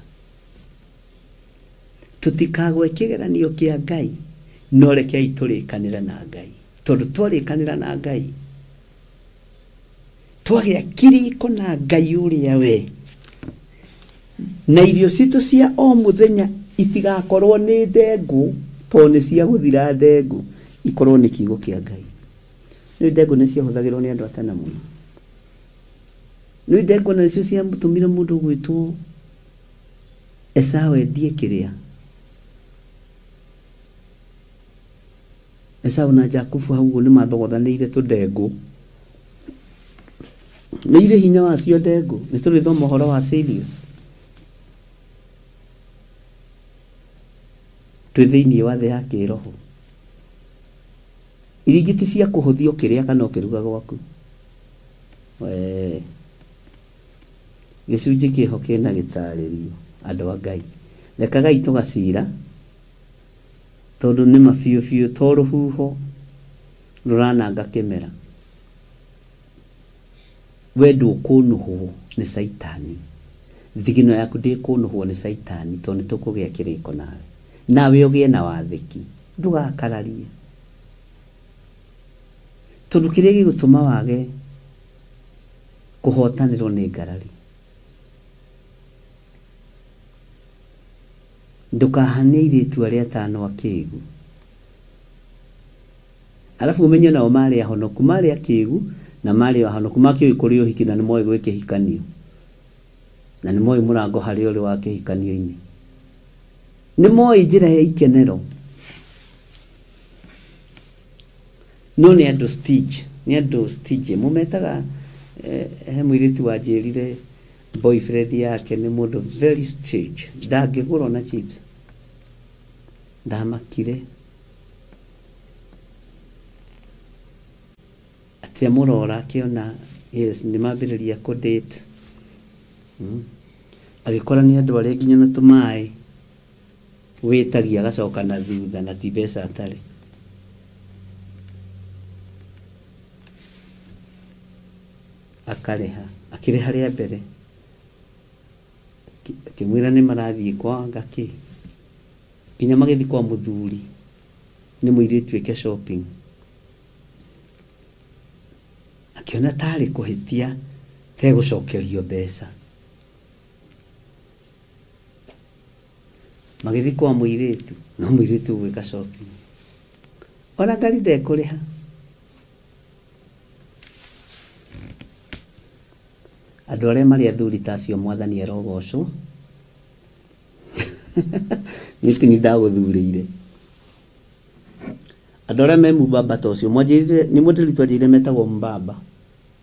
Speaker 6: Tutikagwe kigeranio kia Ngai no reke iturikanira na Ngai. Tondu twarikanira na Ngai twagia kiriko na Ngai uria we na irio citu cia o muthenya itigakorwo ni ndengu toni cia guthira ndengu ikorwo ni kiugo kia Ngai. Ni ndengu ni cia huthagirwo ni andu atana muno. Ni ndengu na cio cia mutumire mundu gwitwo Esau endie kiria Esau na Jakubu hau ni mathogothanire tu ndengu ni ile hinya wa cio ndengu ni turi thoma horo wa serious twithiini wa the ya kiroho irigiti cia kuhuthio kiria kana ukiruga gwaku gicunji kiho kina gitaririo andu a Ngai rekaga itugacira tondu ni mafiu toru huho rurananga kimera wedu kunuhu ni saitani thigino yaku ndi kunuhu ni saitani tondu tukugia kiriko nawe ugie na wathiki ndugakararie tondu kiria gigutuma wage kuhotanirwo ni ngarari ndukahanie iritu aria tano akigu alafu umenye nao mari ahonoku mari akigu na mari ahonoku makio ikurio hikina ni moyo gwike hikanio na ni moyo murango hari uri wake hikanio-ini ni moyo njira ya ikenero no ni andu stage mumetaga he mwiritu wajirire boyfriend yake ni mundu very stage ndangigura na chips ndamakire ati amurora akiona yes ni mambiriria ku date agikora ni andu ari nginya na tumai witagia gacoka na thutha na ti mbeca atari akareha akireha ria mbere kimwira ni marathie kwa ngaki kinya magithi kwa muthuri ni muiritu eke shopping akiona tari kuhitia te gucokerio mbeca magithi kwa muiritu no muiritu gwika shopping ona ngari ndekuriha andu aria mari athuri tacio mwathani erogocwo niti ni ndaguthurire Adora me mubaba tocio mwajirire ni mudiri twajire metagwo mbaba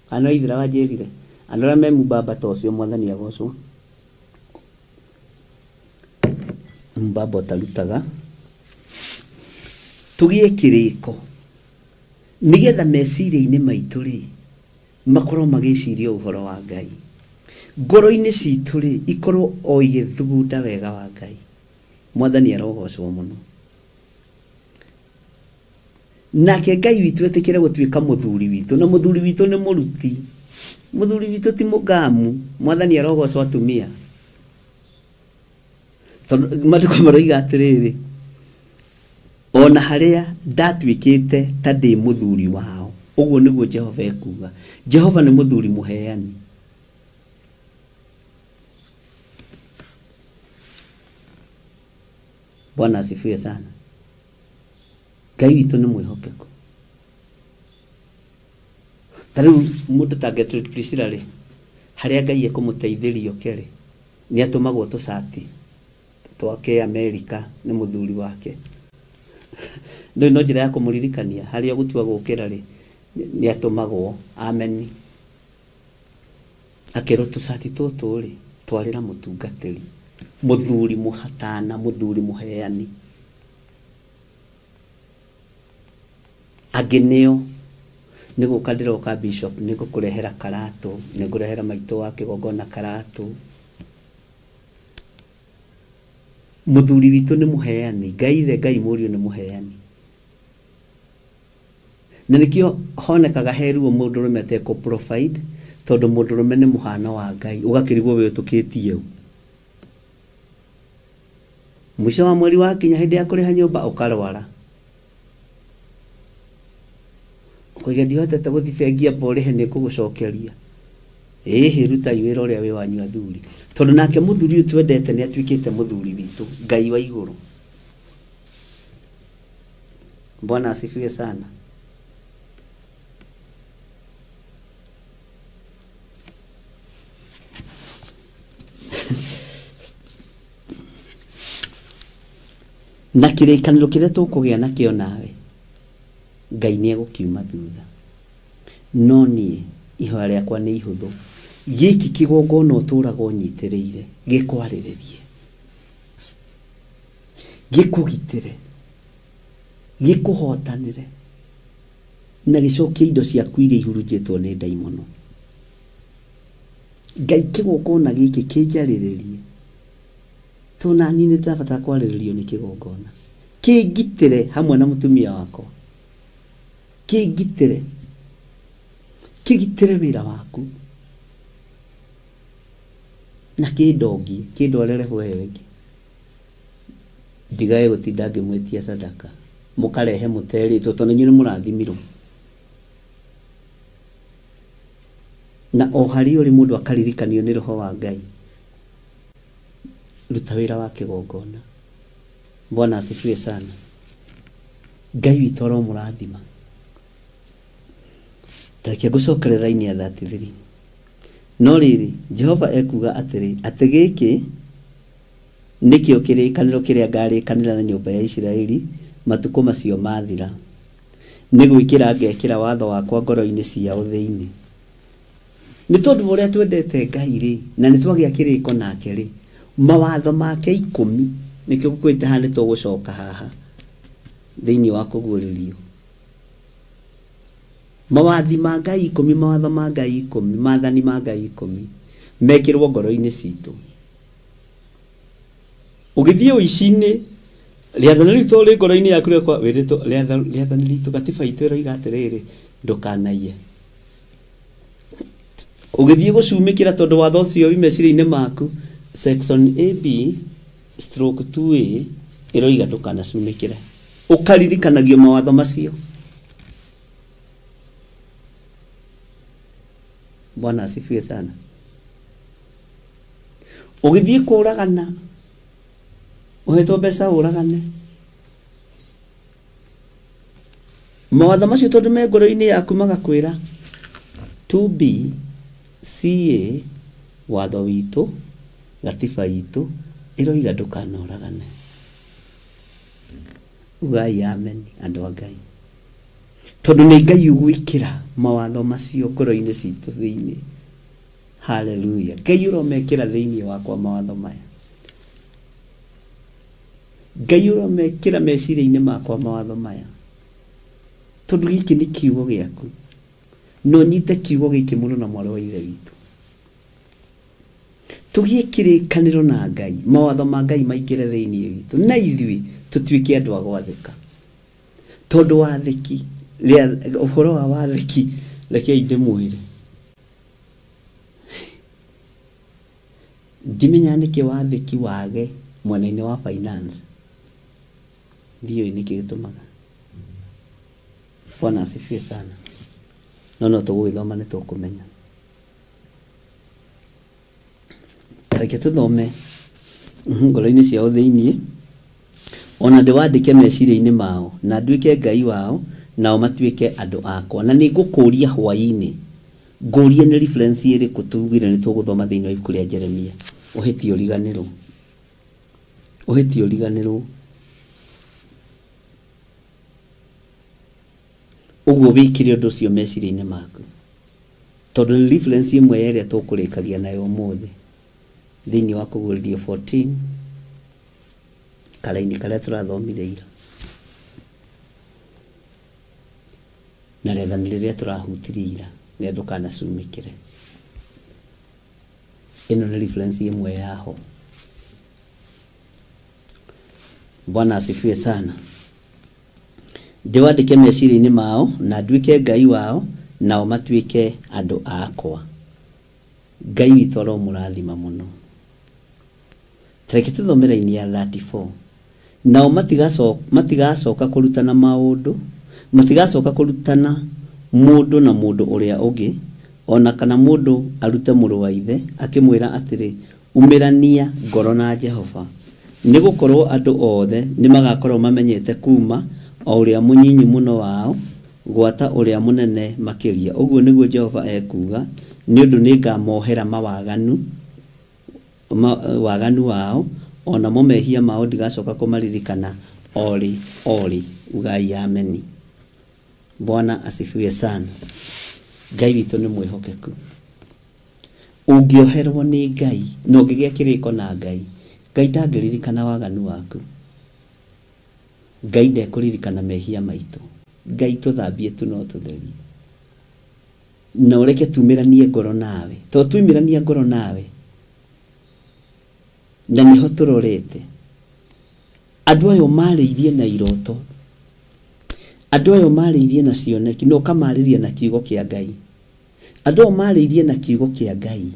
Speaker 6: kana ithira wajirire andora me mubaba tocio mwathani agocwo mbaba talutaga tugie kiriko nigetha meciria-ini maitu ri makorwo magiciria uhoro wa Ngai ngoro-ini citu ri ikorwo o igithugunda wega wa Ngai mwathani arogocwo muno nake Ngai witu etekere gutwika muthuri witu na muthuri witu ni muruti muthuri witu ti mugamu mwathani arogocwo atumia matiko maroiga atiriri ona haria ndatwikite ta ndi muthuri wao uguo niguo Jehova ekuga Jehova ni muthuri muheani Bwana asifiwe sana Ngai witu ni mwihokeku taru mundu tangetrisira ri haria Ngai ekumuteithirio kere ni atumagwo tucati twake America ni muthuri wake ndo no njira ya kumuririkania haria gutua gukira ri ni atumagwo amen akero tucati tutu ri twarira mutungatiri muthuri muhatana muthuri muheani ageneo nigo kadiro ka bishop nigo kurehera karatu nigo kurehera maito wake gogona karatu muthuri witu ni muheani Ngai murio ni muheani na nikio honekaga heru mundu rumete ko provide tondu mundu rumene muhana wa Ngai ugakirigwo we utukitie mwisho wa mweri wa kinya hindi ya kuriha nyumba ukarwara kuiga ndihotete guthibengia mborihe ni kugucokeria ruta iwira uria we wanyu athuri tondu nake muthuri uyu twendete ni atwikite muthuri witu Ngai wa iguru Bwana asifiwe sana na kirikaniro kiria tukugia nakio nawe Ngai ni egukiuma thutha no ni ihoya riakwa ni ihuthu giki kigongona uturago nyitiriire gikwariririe gikugitire gikuhotanire na gicokie indo ciaku iria ihurunjitwo ni daimono Ngai kigongona giki kinjariririe tuna nini tafata kwariririo ni kigongona kigitire hamwe na mutumia wako kigitire wira waku na kidorere wewe ndigae gutinda ngimwetia sadaka mukarehe muteri tondu nyine murathimirwo na o hari uri mundu akaririkanio ni roho wa Ngai ruta wira wa kigongona Bwana asifiwe sana Ngai witoro murathima Takia gucokerera ini ya 33 no riri Jehova ekuga atiri ategeke nikio kirikaniro kiria ngari kanira na nyumba ya Isiraeli matuko macio mathira nigwikira ngekira watho wakwa ngoro-ini ciao thiini ni tondu uria twendete Ngai ri na ni twagia kiriko nake ri mawatho make 10 nikio gukwite hane tugucoka haha thiini wa kuguririo mawathi ma Ngai 10 mawatho ma Ngai 10 mathani ma Ngai 10 mekirwo ngoro-ini citu ugithio ici-ini riathani ritu ri ngoro-ini yaku rekwa wirito riathani ritu gatiba itu roiga atiriri ndukanaiye ugithio gucumikira tondu watho ucio wi meciria-ini maku section AB/2A iroiga ndukanacumikire ukaririkanagio mawatho macio Bwana asifiwe sana ugithie kuragana uhetwo mbeca uragane mawatho macio tondu me ngoro-ini yaku magakwira 2B CA watho witu gatiba itu iroiga ndukanoragane ugai amen andu a Ngai tondu ni Ngai ugwikira mawatho macio ngoro-ini citu thiini. Hallelujah. Ngai uromekira thiini wakwa mawatho maya. Ngai uromekira meciria-ini makwa mawatho maya. Tondu giki ni kiugo giaku. No nyite kiugo giki muno na mwari wa ithe witu. Tugie kirikaniro na Ngai, mawatho ma Ngai maingire thiini witu. Na ithui tutuike andu a gwathika. Tondu wathiki, uhoro wa wathiki reke ndimwire. Ndimenya niki wathiki wage mwena-ini wa finance. Ndio niki gitumaga. Bwana asifiwe sana. No tugwithoma ni tukumenya. Reke tuthome ngoro-ini ciao thiini. Ona ndiwandike meciria-ini mao na nduike Ngai wao nao matuike andu akwa. Na ningukuria hwaini. Ngurie ni reference iri kutugire ni tuguthoma thiini wa ibuku ria Jeremia. Uhitio riganiro. Uhitio riganiro. Uguo wikire undu cio meciria-ini maku. Tondu ni reference imwe ĩrĩa tukurikagia nayo umuthi. Thiini wa Kũguũrĩrio 14 karaini karia turathomire ira. Na rethani riria turahutirie ira ni ndukanacumikire. Ino ni reference imwe yaho. Bwana asifiwe sana. Ndiwandike meciria-ini mao na nduike Ngai wao nao matuike andu akwa. Ngai witu aromurathima muno. Reke tuthomere-ini ya 34. Nao matigacoka kurutana maundu, matigacoka kurutana mundu na mundu uria ungi, ona kana mundu arute muru wa ithe akimwira atiri umirania ngoro na Jehova. Nigukorwo andu othe ni magakorwo mamenyete kuma o uria munyinyi muno wao gwata uria munene makiria. Uguo niguo Jehova ekuga, ni undu ningamohera mawaganu wao, ona momehia mao ndigacoka kumaririkana ori ugai ameni. Bwana asifiwe sana. Ngai witu ni mwihokeku. Ungioherwo ni Ngai no ngigia kiriko na Ngai, Ngai ndangĩririkana waganu waku. Ngai ndekuririkana mehia maitu. Ngai tuthambie tu no tutherie. Na ureke tumiranie ngoro nawe. To tuimirania ngoro nawe. Na niho turorete. Andu ayo mariirie na iroto. Andu ayo mariirie na cioneki no kamariria na kiugo kia Ngai. Andu ayo mariirie na kiugo kia Ngai.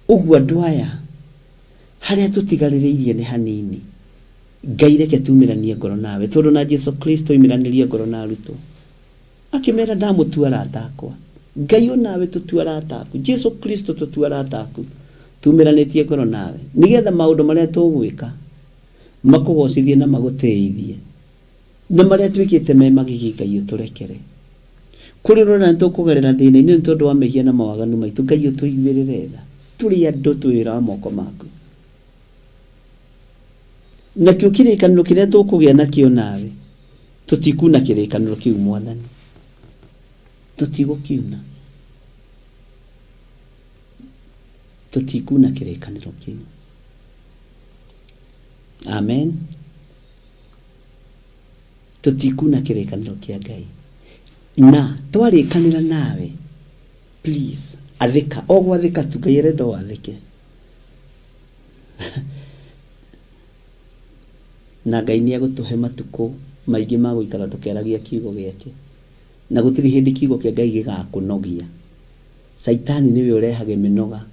Speaker 6: Uguo andu aya haria tutigaririirie ni hanini. Ngai reke tumiranie ngoro nawe tondu na Jesu Kristo imiranirie ngoro na aruto. Akimera ndamutua arata akwa. Ngai onawe tutua arata aku. Jesu Kristo tutua arata aku. Tumiranetie ngoro nawe nigetha maundu maria tugwika makugocithie na maguteithie. Na maria twikite me magigi Ngai uturekere. Kuri rona ntukugerera thina-ini ni tondu wa mehia na mawaganu maitu. Ngai utuiguirire tha. Turi andu twira moko maku. Na kĩo kĩrĩkanĩro kĩrĩa tũkũgĩa nakĩo nawe tũtikuna kĩrĩkanĩro kĩu Mwathani. Tũtigũkiuna. Tũtikuna kĩrĩkanĩro kĩu. Amen. Tũtikuna kĩrĩkanĩro kĩa Ngai. Na twarĩkanĩra nawe please athika o gwathika tu Ngai arenda wathike. Na Ngai ni agutuhe matuko maingi ma guikara tukeragia kiugo giake. Na gutiri hindi kiugo kia Ngai gigakunogia. Saitani niwe urehage minoga.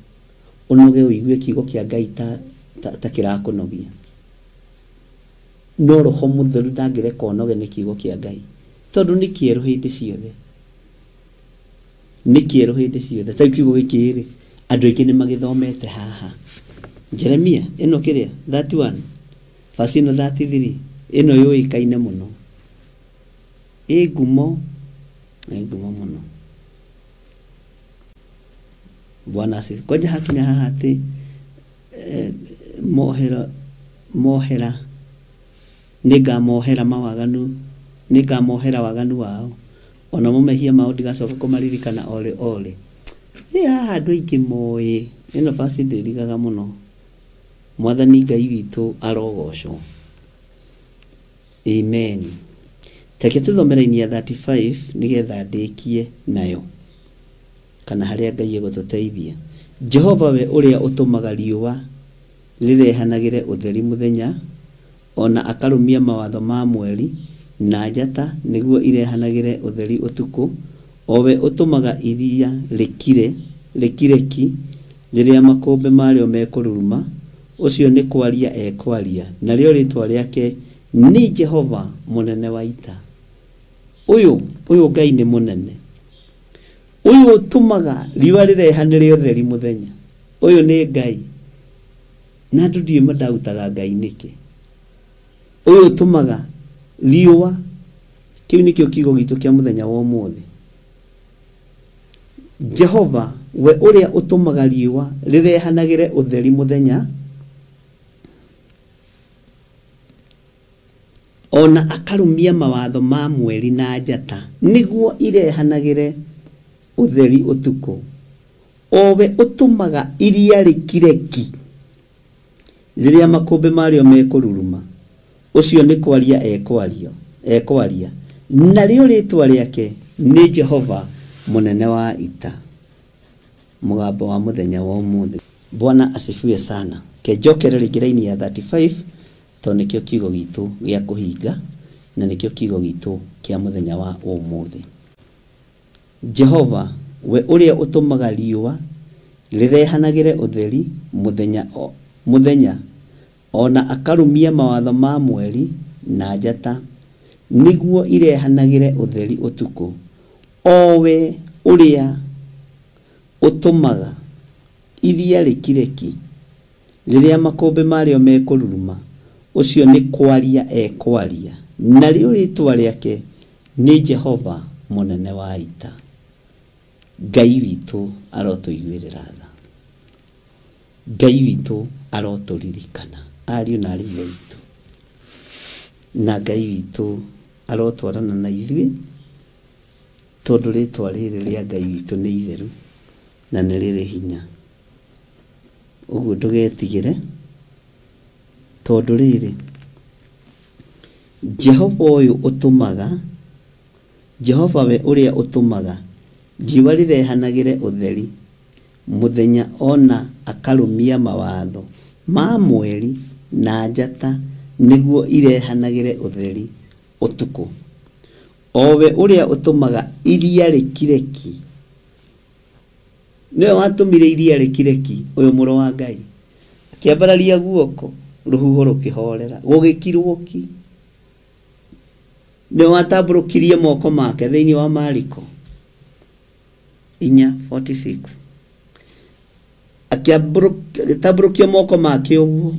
Speaker 6: Unoge uigue kiugo kia Ngai ta kirakunogia. No Roho Mutheru ndangireka unoge ni kiugo kia Ngai. Tondu ni kieru hindi ciothe. Ni kieru hindi ciothe. Ta kiugo giki ri andu aingi ni magithomete haha. Jeremia eno kiria 31 verse 33 eno yoikaine muno. Ngumo muno. Bwana asifiwe. Koja hakinya haha ati mohera ningamohera mawaganu ningamohera waganu wao ona mumehia mao ndigacoka kumaririkana ole haha andu aingi moye ino basi ndirigaga muno mwathani Ngai witu arogocwo amen. Teke tuthomera-ini ya 35 nigetha ndikie nayo kana haria Ngai egututeithia. Jehova we uria utumaga riua rirehanagire utheri muthenya ona akarumia mawatho ma mweri na njata niguo irehanagire utheri utuku owe utumaga iria likireki riria makombe mario mekururuma ucio ni kwaria ekwaria nario ritwa riake ni Jehova munene wa ita. Uyu Ngai ni munene. Uyu utumaga riua rirehanire utheri muthenya. Uyu ni Ngai. Na ndudi madautaga Ngai niki. Uyu utumaga riua kiu nikio kigo gitu kia muthenya wa umuthi. Jehova we uria utumaga riua rirehanagire utheri muthenya ona akarumia mawatho ma mweri na njata niguo irehanagire utheri utuku owe utumaga iria rikireki riria makombe mario mekururuma ucio ni kwaria ekwaria nario ritwa riake ni Jehova munene wa ita. Mugambo wa muthenya wa umuthi. Bwana asifiwe sana. Kejokere ligiraini ya 35 to nikio kigo gitu gya kuhinga na nikio kigo gitu kia muthenya wa umuthi. Jehova we uria utumaga riua rirehanagire utheri muthenya ona akarumia mawatho ma mweri na njata niguo irehanagire utheri utuku owe uria utumaga iria rikireki riria makombe mario mekururuma ucio ni kwaria ekwaria nario ritwa riake ni Jehova munene wa ita. Ngai witu arotuiguirira tha. Ngai witu aroturirikana ariu na ari witu na Ngai witu arotwarana na ithuĩ tondu ritwa riri ria Ngai witu ni itheru na ni riri hinya. Uguo ndugetigire tondu riri Jehova uyu utumaga Jehova we uria utumaga riua rirehanagire utheri muthenya ona akarumia mawatho ma mweri na njata niguo irehanagire utheri utuku owe uria utumaga iria rikireki niwe watumire iria rikireki uyu muro wa Ngai akiambararia guoko ruhuho rukihorera gugikirwoki niwe watamburukirie moko make thiini wa Mariko 4:46 akiamburukia moko make uguo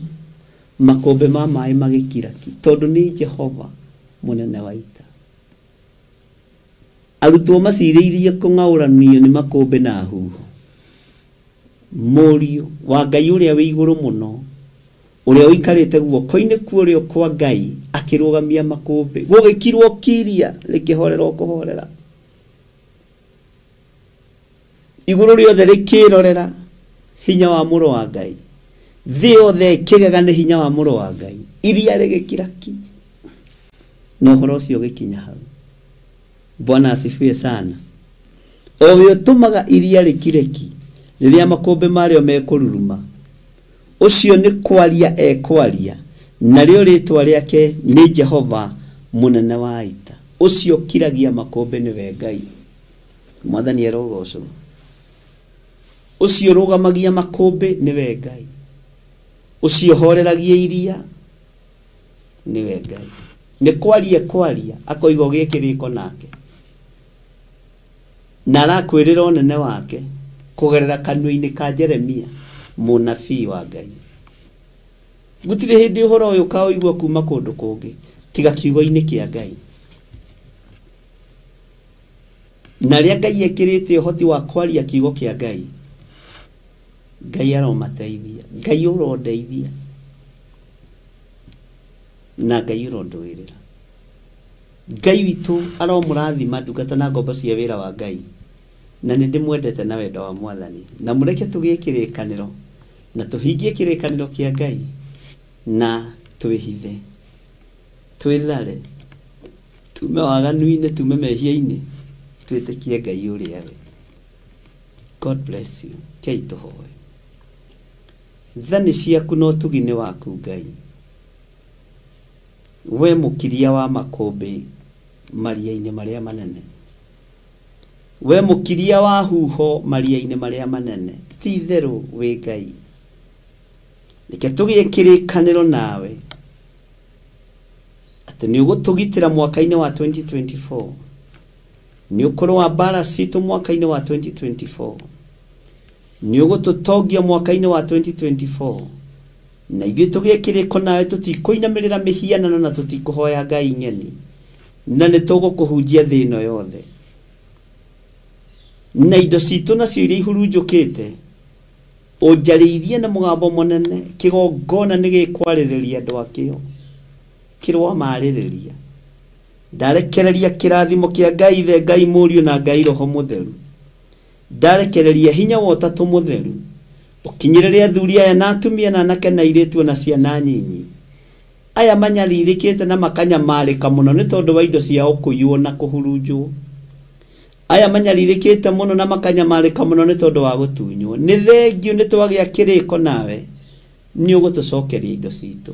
Speaker 6: makombe ma mai magikiraki tondu ni Jehova munene wa ita. Arutwo maciriirie kung'auranio ni makombe na huho Mũriũ wa Ngai uria wi iguru muno uria uikarite guoko-ini kuorio kwa Ngai akirugamia makombe gugikirwo kiria likihorera kuhorera iguru riothe rikirorera hinya wa muro wa Ngai thi yothe kigaga ni hinya wa muro wa Ngai iria rigikiraki no horo cio gikinya hau. Bwana asifiwe sana. Owe utumaga iria rikireki riria makombe mario mekururuma ucio ni kwaria ekwaria nario ritwa riake ni Jehova munene wa ita. Ucio kiragia makombe ni we Ngai. Mwathani erogocwo. Ucio rugamagia makombe ni we Ngai. Ucio horeragia iria ni we Ngai. Ni kwaria akoigo gikiriko nake na arakwirira unene wake kugerera kanua-ini ka Jeremia munabii wa Ngai. Gutire hindi uhoro uyu kaoigwa kuma kundu kungi tiga kiugo-ini kia Ngai. Na ria Ngai ekirite uhoti wa kwaria kiugo kia Ngai, Ngai aromateithia, Ngai urondeithia. na Ngai urondwirira Ngai witu aromurathima ndungata na ngombo cia wira wa Ngai na nĩ ndĩmwendete na wendo wa Mwathani na mũreke tũgĩe kĩrĩkanĩro na tũhingie kĩrĩkanĩro kĩa Ngai na twĩhithe twĩthare tume waganu-inĩ tume mehia-inĩ twĩtĩkie Ngai ũrĩa we. God bless you. Kei tũhoe. Thani ciaku no tũgine waku Ngai. We mũkiria wa makũmbĩ maria-inĩ marĩa manene. We mũkiria wa huho maria-inĩ marĩa manene. Ti itherũ wĩ Ngai. Reke tũgĩe kĩrĩkanĩro nawe atĩ nĩ ũgũtũgitĩra mwaka-inĩ wa 2024. Nĩ ũkorwo wa mbara citũ mwaka-inĩ wa 2024. Nĩ ũgũtũtongia mwaka-inĩ wa 2024. Na ithuĩ tũgĩe kĩrĩko nawe tũtikũinamĩrĩra mĩhianano na tũtikũhoya Ngai nyeni. Na nĩ tũgũkũhunjia thĩ ĩno yothe. Na indo citũ nacio iria ihurunjũkĩte ũnjarĩithie na mũgambo mũnene kĩgongona nĩ gĩkwarĩrĩria andũ akĩo kĩrwa marĩrĩria. Ndarekereria kĩrathimo kĩa Ngai Ithe, Ngai Mũriũ na Ngai Roho Mũtheru. Ndarekereria hinya wa Ũtatũ Mũtheru ũkinyĩrĩre athuri aya na atumia na anake na airĩtu na ciana nyinyi aya manyarirĩkĩte na makanyamarĩka mũno nĩ tondũ wa indo ciao kũiywo na kũhurunjwo. Aya manyarirĩkĩte mũno na makanyamarĩka mũno nĩ tondũ wa gũtunywo. Nĩ thengio nĩ twagĩa kĩrĩko nawe nĩ ũgũtũcokeria indo citũ.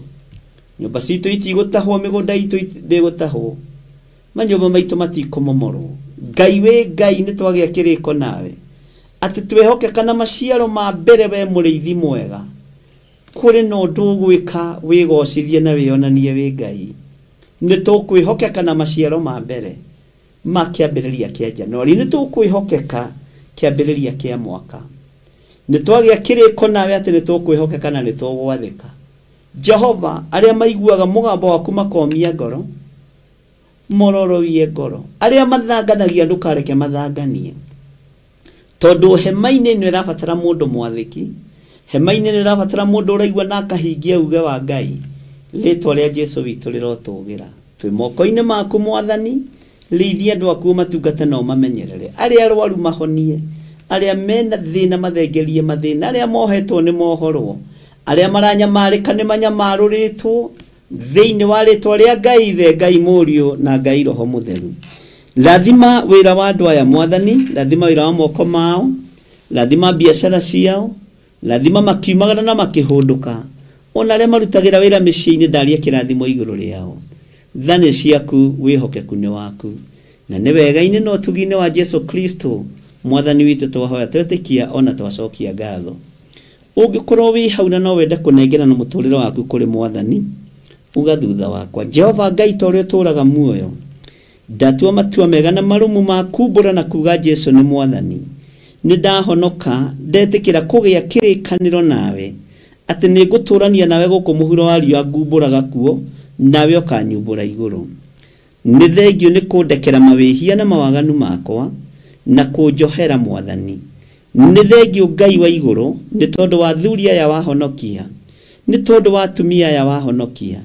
Speaker 6: Nyũmba citũ itigũtahwo, mĩgũnda itũ ndĩgũtahwo, manyũmba maitũ matikũmomorwo. Ngai wĩ Ngai nĩ twagĩa kĩrĩko nawe atĩ twĩhokeka na maciaro ma mbere we mũrĩithi mwega. Kũrĩ na ũndũ ũgwĩka wĩgocithie na wĩonanie wĩ Ngai. Nĩ tũkwĩhokeka na maciaro ma mbere ma kĩambĩrĩria kĩa Januari. Nĩ tũkwĩhokeka kĩambĩrĩria kĩa mwaka. Nĩ twagĩa kĩrĩko nawe atĩ nĩ tũkwĩhokeka na nĩ tũgwathĩka. Jehova, arĩa maiguaga mũgambo waku makomia ngoro, mororowie ngoro. Arĩa mathanganagia ndũkareke mathanganie. Tondũ hema-inĩ nĩ ĩrabatara mũndũ mwathĩki. Hema-inĩ nĩ ĩrabatara mũndũ ũraigua na akahingia uge wa Ngai. Rĩĩtwa rĩa Jesũ witũ rĩrotũgĩra. Twĩ moko-inĩ maku Mwathani, rĩithia andũ aku matungate na ũmamenyerere. Arĩa arwaru mahonie, arĩa mena thĩna mathengerie mathĩna, arĩa mohetwo nĩ mohorwo, arĩa maranyamarĩka nĩ manyamarũrĩtwo thĩinĩ wa rĩĩtwa rĩa Ngai Ithe, Ngai Mũriũ na Ngai Roho Mũtheru. Rathima wĩra wa andũ aya Mwathani, rathima wĩra wa moko mao, rathima biacara ciao, rathima makiumagara na makĩhũndũka. Ona arĩa marutagĩra wĩra mĩciĩ-inĩ ndaria kĩrathimo igũrũ rĩao. Thani ciaku wĩhokeku nĩ waku. Na nĩ wega-inĩ na ũtugi-inĩ wa Jesũ Kristo Mwathani witũ twahoya twetĩkia ona twacokia ngatho. Ũngĩkorwo wĩ hau na no wende kũnengerana mũtũrĩre waku kũrĩ Mwathani, uga thutha wakwa. Jehova Ngai ta ũrĩa ũtũũraga muoyo, ndatua matua mega na marumu ma kumbũra na kuga Jesũ nĩ Mwathani. Nĩ ndahonoka, ndetĩkĩra kũgĩa kĩrĩkanĩro nawe atĩ nĩ ngũtũrania nawe gũkũ mũhuro wa riũa ngumbũraga kuo, nawe ũkanyumbũra igũrũ. Nĩ thengio nĩ kũndekera mawĩhia na mawaganu makwa na kũnjohera Mwathani. Nĩ thengio Ngai wa igũrũ nĩ tondũ wa athuri aya wahonokia, nĩ tondũ wa atumia aya wahonokia,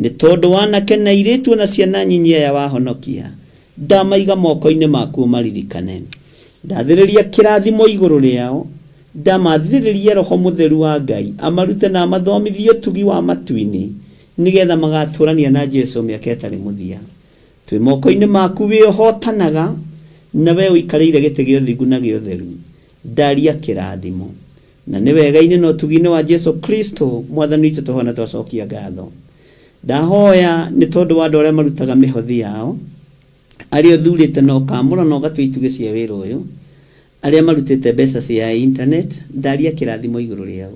Speaker 6: nĩ tondũ wa anake na airĩtu na ciana nyinyi aya wahonokia. Ndamaiga moko-inĩ maku maririkane. Ndathĩrĩria kĩrathimo igũrũ rĩao, ndamathĩrĩria Roho Mũtheru wa Ngai amarute na amathomithie ũtugi wa matu-inĩ, nĩgetha magatũrania na Jesũ mĩaka ĩtarĩ mũthia. Twĩ moko-inĩ maku wĩhotanaga, na we ũikarĩire gĩtĩ gĩa ũthingu na gĩa ũtheru. Ndaria kĩrathimo. Na nĩ wega-inĩ na ũtugi-inĩ wa Jesũ Kristo Mwathani witũ tũhoya na twacokia ngatho. Ndahoya nĩ tondũ wa andũ arĩa marutaga mĩhothi yao, arĩa ũthurĩte na ũkamũra na ũgatua itugĩ cia wĩra ũyũ, arĩa marutĩte mbeca cia internet, ndaria kĩrathimo igũrũ rĩao.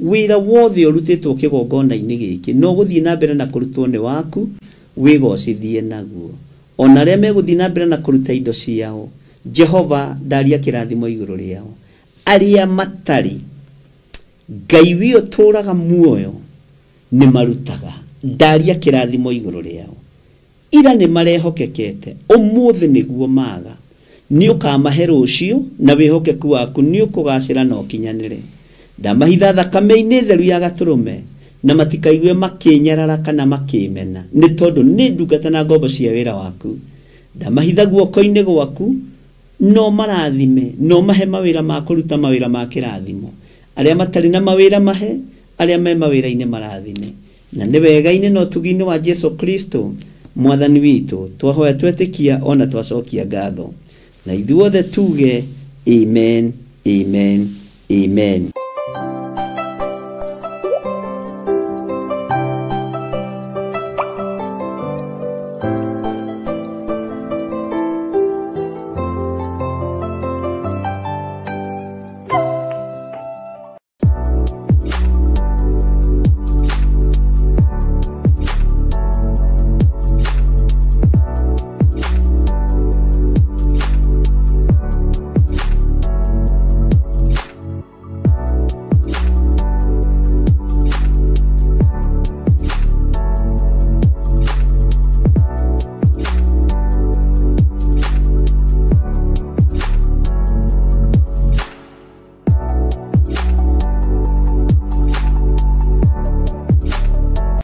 Speaker 6: Wĩra wothe ũrutĩtwo kĩgongona-inĩ gĩkĩ no gũthiĩ na mbere na kũrutwo nĩ waku, wĩgocithie naguo. Ona arĩa megũthiĩ na mbere na kũruta indo ciao, Jehova ndaria kĩrathimo igũrũ rĩao. Arĩa matarĩ, Ngai wĩ ũtũũraga muoyo nĩ marutaga, ndaria kĩrathimo igũrũ rĩao. Ira nĩ marehokekete, ũmũthĩ nĩguo maga. Nĩ ũkamahe rũciũ na wĩhokeku waku nĩ ũkũgacĩra na ũkinyanĩre. Ndamahitha thakame-inĩ theru ya Gatũrũme na matikaigue makinyarara kana makimena ni tondu ni ndungata na ngombo cia wira waku ndamahitha guoko-ini gwaku no marathime no mahe mawira ma kuruta mawira ma kirathimo aria matari na mawira mahe aria me mawira-ini marathime na ni wega-ini no tugi-ini wa Jesu Kristo mwathani witu twahoya twetikia ona twacokia ngatho na ithuothe tuge amen amen amen.